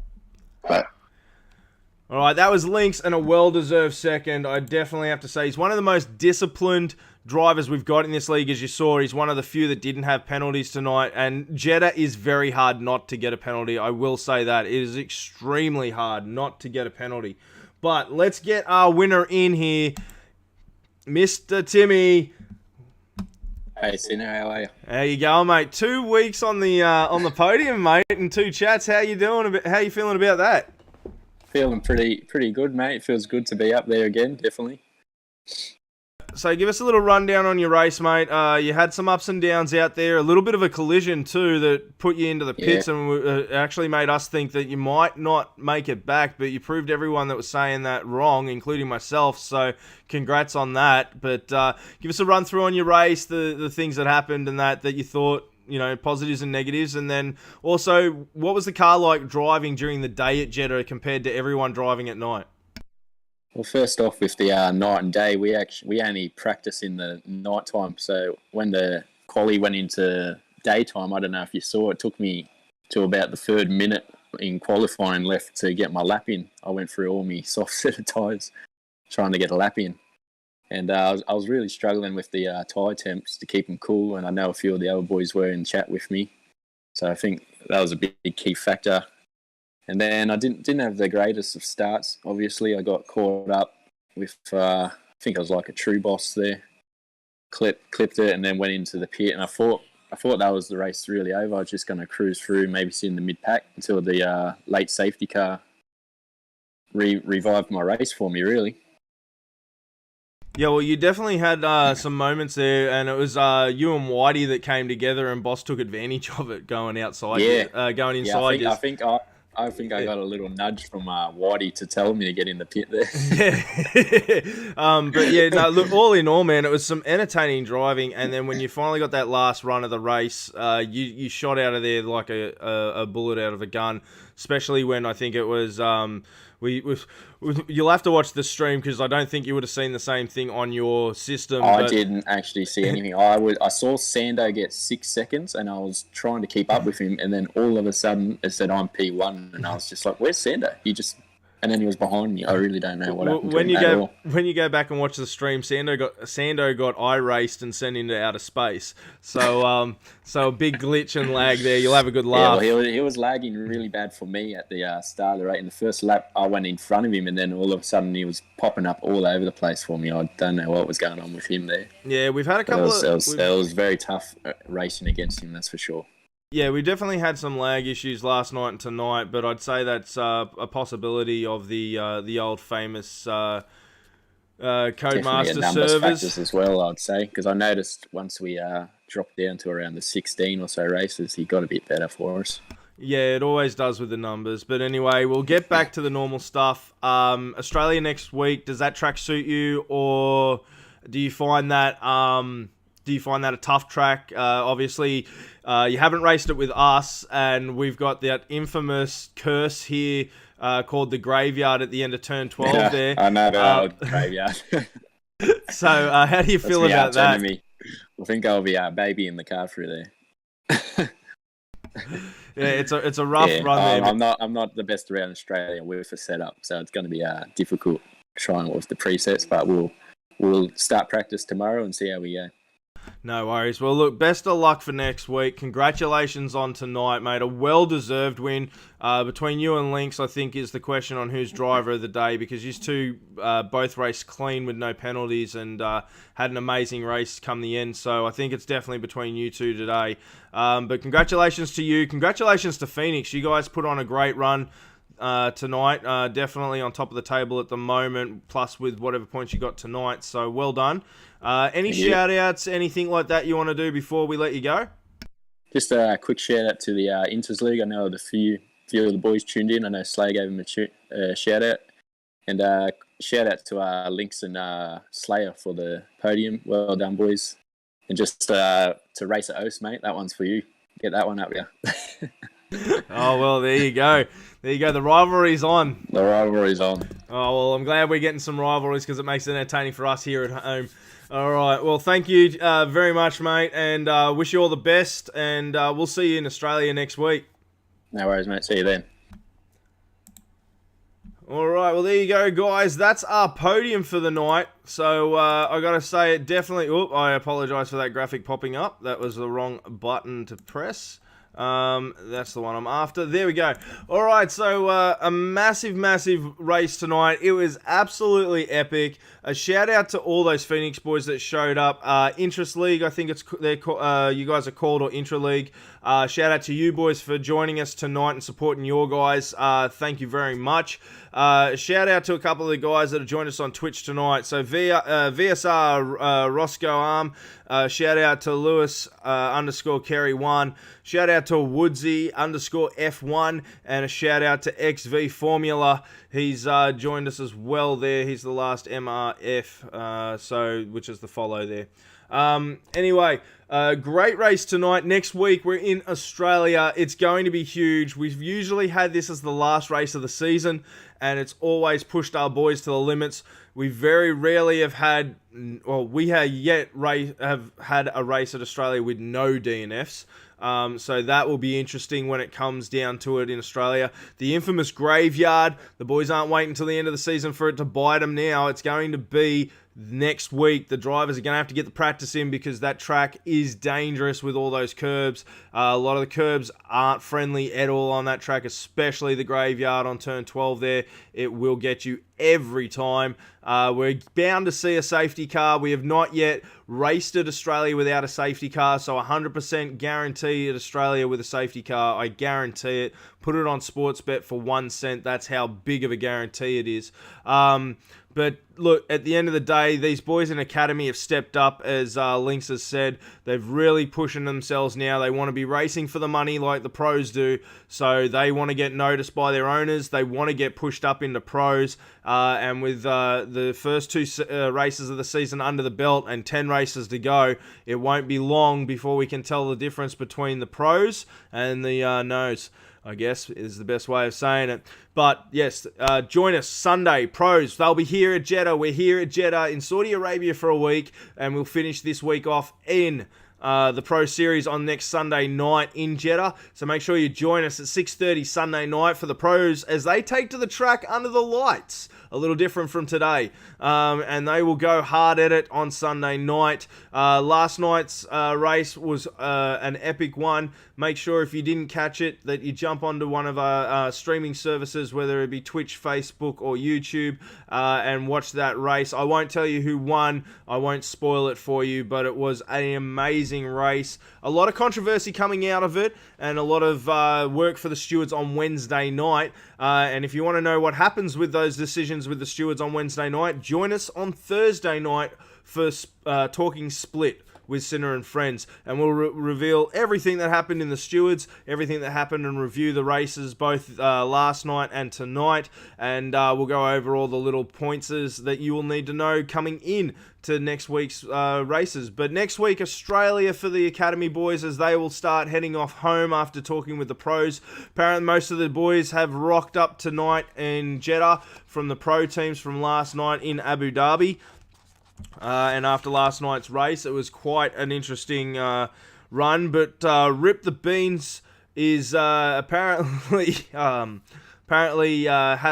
Bye. All right, that was Lynx, and a well-deserved second. I definitely have to say he's one of the most disciplined drivers we've got in this league. As you saw, he's one of the few that didn't have penalties tonight, and Jeddah is very hard not to get a penalty. I will say that. It is extremely hard not to get a penalty. But let's get our winner in here, Mr. Timmy. Hey, Sinner, how are you? How you going, mate? 2 weeks on the podium, mate, and 2 chats. How you doing? How you feeling about that? Feeling pretty good, mate. It feels good to be up there again, definitely. So give us a little rundown on your race, mate. You had some ups and downs out there, a little bit of a collision too that put you into the pits and actually made us think that you might not make it back, but you proved everyone that was saying that wrong, including myself, so congrats on that. But give us a run through on your race, the things that happened and that you thought, you know, positives and negatives, and then also what was the car like driving during the day at Jeddah compared to everyone driving at night? Well, first off, with the night and day, we only practice in the night time. So when the quali went into daytime, I don't know if you saw, it took me to about the 3rd minute in qualifying left to get my lap in. I went through all my soft set of tyres trying to get a lap in. And I was really struggling with the tyre temps to keep them cool, and I know a few of the other boys were in chat with me. So I think that was a big key factor. And then I didn't have the greatest of starts. Obviously, I got caught up with, I think I was like a true boss there. Clipped it and then went into the pit. And I thought I thought that was the race really over. I was just going to cruise through, maybe sit in the mid pack until the late safety car revived my race for me. Really. Yeah, well, you definitely had some moments there, and it was you and Whitey that came together, and Boss took advantage of it, going outside, going inside. I think I got a little nudge from Whitey to tell me to get in the pit there. But yeah, no, look, all in all, man, it was some entertaining driving, and then when you finally got that last run of the race, you shot out of there like a bullet out of a gun, especially when I think it was you'll have to watch the stream because I don't think you would have seen the same thing on your system. I didn't actually see anything. I saw Sando get 6 seconds, and I was trying to keep up with him, and then all of a sudden it said I'm P1, and I was just like, "Where's Sando?" And then he was behind me. I really don't know what happened. When you go back and watch the stream, Sando got iRaced and sent into outer space. So so a big glitch and lag there. You'll have a good laugh. Yeah, well, he was lagging really bad for me at the start of the race. In the first lap, I went in front of him, and then all of a sudden he was popping up all over the place for me. I don't know what was going on with him there. Yeah, we've had a couple it was very tough racing against him. That's for sure. Yeah, we definitely had some lag issues last night and tonight, but I'd say that's a possibility of the old famous Codemaster servers factors as well. I'd say, because I noticed once we dropped down to around the 16 or so races, he got a bit better for us. Yeah, it always does with the numbers. But anyway, we'll get back to the normal stuff. Australia next week. Does that track suit you, or do you find that a tough track? Obviously, you haven't raced it with us, and we've got that infamous curse here called the Graveyard at the end of turn 12 there. I know the old Graveyard. So how do you feel about that? I think I'll be baby in the car through there. Yeah, it's a rough run there. I'm not the best around Australia with a setup, so it's going to be difficult trying with the presets, but we'll start practice tomorrow and see how we go. No worries. Well, look, best of luck for next week. Congratulations on tonight, mate. A well-deserved win. Between you and Lynx, I think, is the question on who's driver of the day, because you two both raced clean with no penalties and had an amazing race come the end. So I think it's definitely between you two today. But congratulations to you. Congratulations to Phoenix. You guys put on a great run tonight. Definitely on top of the table at the moment, plus with whatever points you got tonight. So well done. Any shout-outs, anything like that you want to do before we let you go? Just a quick shout-out to the Inters League. I know a few of the boys tuned in. I know Slay gave him a shout-out. And shout-out to Lynx and Slayer for the podium. Well done, boys. And just to race at Oast, mate, that one's for you. Get that one up here. Oh, well, there you go. There you go. The rivalry's on. The rivalry's on. Oh, well, I'm glad we're getting some rivalries because it makes it entertaining for us here at home. All right. Well, thank you very much, mate, and wish you all the best, and we'll see you in Australia next week. No worries, mate. See you then. All right. Well, there you go, guys. That's our podium for the night. So I got to say, it definitely... I apologise for that graphic popping up. That was the wrong button to press. That's the one I'm after. There we go. All right, so a massive race tonight. It was absolutely epic. A shout out to all those Phoenix boys that showed up. Interest League, I think you guys are called, or Intra League. Shout out to you boys for joining us tonight and supporting your guys. Thank you very much. Shout out to a couple of the guys that have joined us on Twitch tonight. So VSR Roscoe Arm. Shout out to Lewis _ Kerry1. Shout out to Woodsy _ F1. And a shout out to XV Formula. He's joined us as well there. He's the last MRF, which is the follow there. Anyway, great race tonight. Next week, we're in Australia. It's going to be huge. We've usually had this as the last race of the season, and it's always pushed our boys to the limits. We very rarely have had, we have had a race at Australia with no DNFs. So that will be interesting when it comes down to it in Australia. The infamous Graveyard. The boys aren't waiting until the end of the season for it to bite them now. It's going to be next week the drivers are going to have to get the practice in because that track is dangerous with all those curbs. A lot of the curbs aren't friendly at all on that track, especially the graveyard on turn 12 there. It will get you every time. We're bound to see a safety car. We have not yet raced at Australia without a safety car, so 100% guarantee at Australia with a safety car. I guarantee it. Put it on Sportsbet for 1 cent. That's how big of a guarantee it is. But look, at the end of the day, these boys in Academy have stepped up, as Lynx has said. They've really pushing themselves now. They want to be racing for the money like the pros do. So they want to get noticed by their owners. They want to get pushed up into pros. And with the first 2 races of the season under the belt and 10 races to go, it won't be long before we can tell the difference between the pros and the nos, I guess is the best way of saying it. But yes, join us Sunday, pros. They'll be here at Jeddah. We're here at Jeddah in Saudi Arabia for a week, and we'll finish this week off in the Pro Series on next Sunday night in Jeddah. So make sure you join us at 6:30 Sunday night for the pros as they take to the track under the lights. A little different from today. And they will go hard at it on Sunday night. Last night's race was an epic one. Make sure if you didn't catch it that you jump onto one of our streaming services, whether it be Twitch, Facebook, or YouTube, and watch that race. I won't tell you who won. I won't spoil it for you, but it was an amazing race. A lot of controversy coming out of it, and a lot of work for the stewards on Wednesday night. And if you want to know what happens with those decisions with the stewards on Wednesday night, join us on Thursday night for Talking Split with Sinner and Friends, and we'll reveal everything that happened in the stewards, everything that happened, and review the races both last night and tonight, and we'll go over all the little pointers that you will need to know coming in to next week's races. But next week, Australia for the Academy boys, as they will start heading off home after talking with the pros. Apparently most of the boys have rocked up tonight in Jeddah from the pro teams from last night in Abu Dhabi. And after last night's race, it was quite an interesting run. But Rip the Beans is apparently had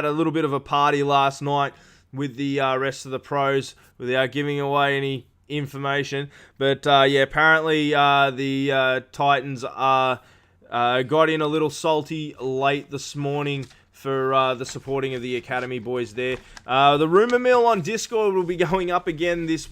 a little bit of a party last night with the rest of the pros without giving away any information. But yeah, apparently the Titans got in a little salty late this morning for the supporting of the Academy boys there. The rumour mill on Discord will be going up again this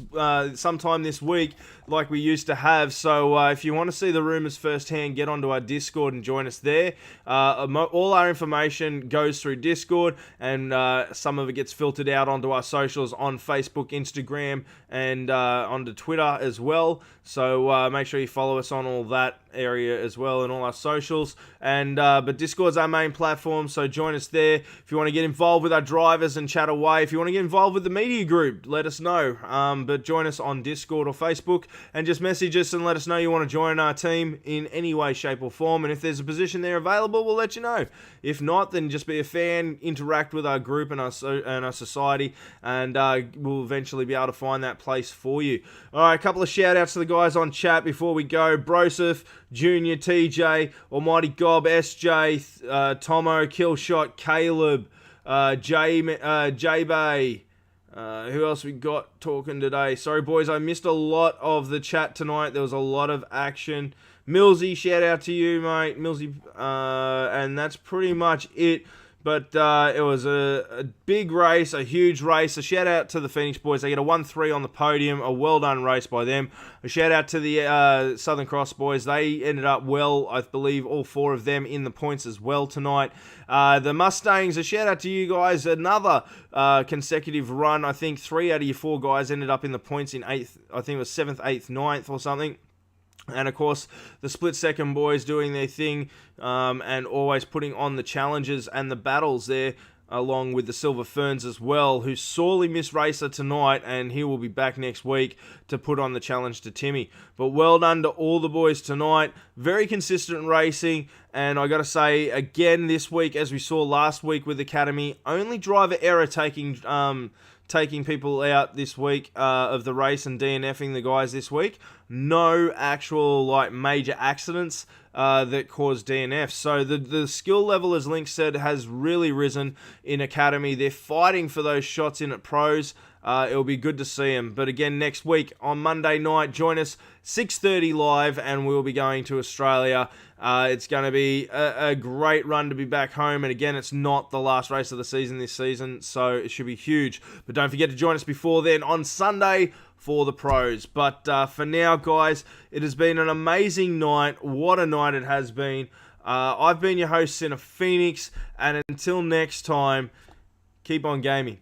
sometime this week, like we used to have. So if you want to see the rumours firsthand, get onto our Discord and join us there. All our information goes through Discord, and some of it gets filtered out onto our socials on Facebook, Instagram, and onto Twitter as well. So make sure you follow us on all that area as well, and all our socials. And but Discord's our main platform, so join us there. If you want to get involved with our drivers and chat away, if you want to get involved with the media group, let us know. But join us on Discord or Facebook, and just message us and let us know you want to join our team in any way, shape, or form. And if there's a position there available, we'll let you know. If not, then just be a fan, interact with our group and our society, and we'll eventually be able to find that place for you. All right, a couple of shout outs to the guys on chat before we go. Broseph, Junior, TJ, Almighty Gob, SJ, Tomo, Killshot, Caleb, J-Bay. Who else we got talking today? Sorry, boys, I missed a lot of the chat tonight. There was a lot of action. Millsy, shout out to you, mate. Millsy, and that's pretty much it. But it was a big race, a huge race. A shout out to the Phoenix boys. They get a 1-3 on the podium. A well done race by them. A shout out to the Southern Cross boys. They ended up well, I believe, all four of them in the points as well tonight. The Mustangs, a shout out to you guys. Another consecutive run. I think 3 out of your 4 guys ended up in the points in 8th. I think it was 7th, 8th, 9th or something. And, of course, the split second boys doing their thing and always putting on the challenges and the battles there, along with the Silver Ferns as well, who sorely missed Racer tonight, and he will be back next week to put on the challenge to Timmy. But well done to all the boys tonight. Very consistent racing, and I got to say, again this week, as we saw last week with Academy, only driver error taking people out this week of the race and DNFing the guys this week. No actual major accidents that caused DNF. So the skill level, as Link said, has really risen in Academy. They're fighting for those shots in at pros. It'll be good to see him. But again, next week on Monday night, join us 6:30 live, and we'll be going to Australia. It's going to be a great run to be back home. And again, it's not the last race of the season this season, so it should be huge. But don't forget to join us before then on Sunday for the pros. But for now, guys, it has been an amazing night. What a night it has been. I've been your host, Sinner Phoenix, and until next time, keep on gaming.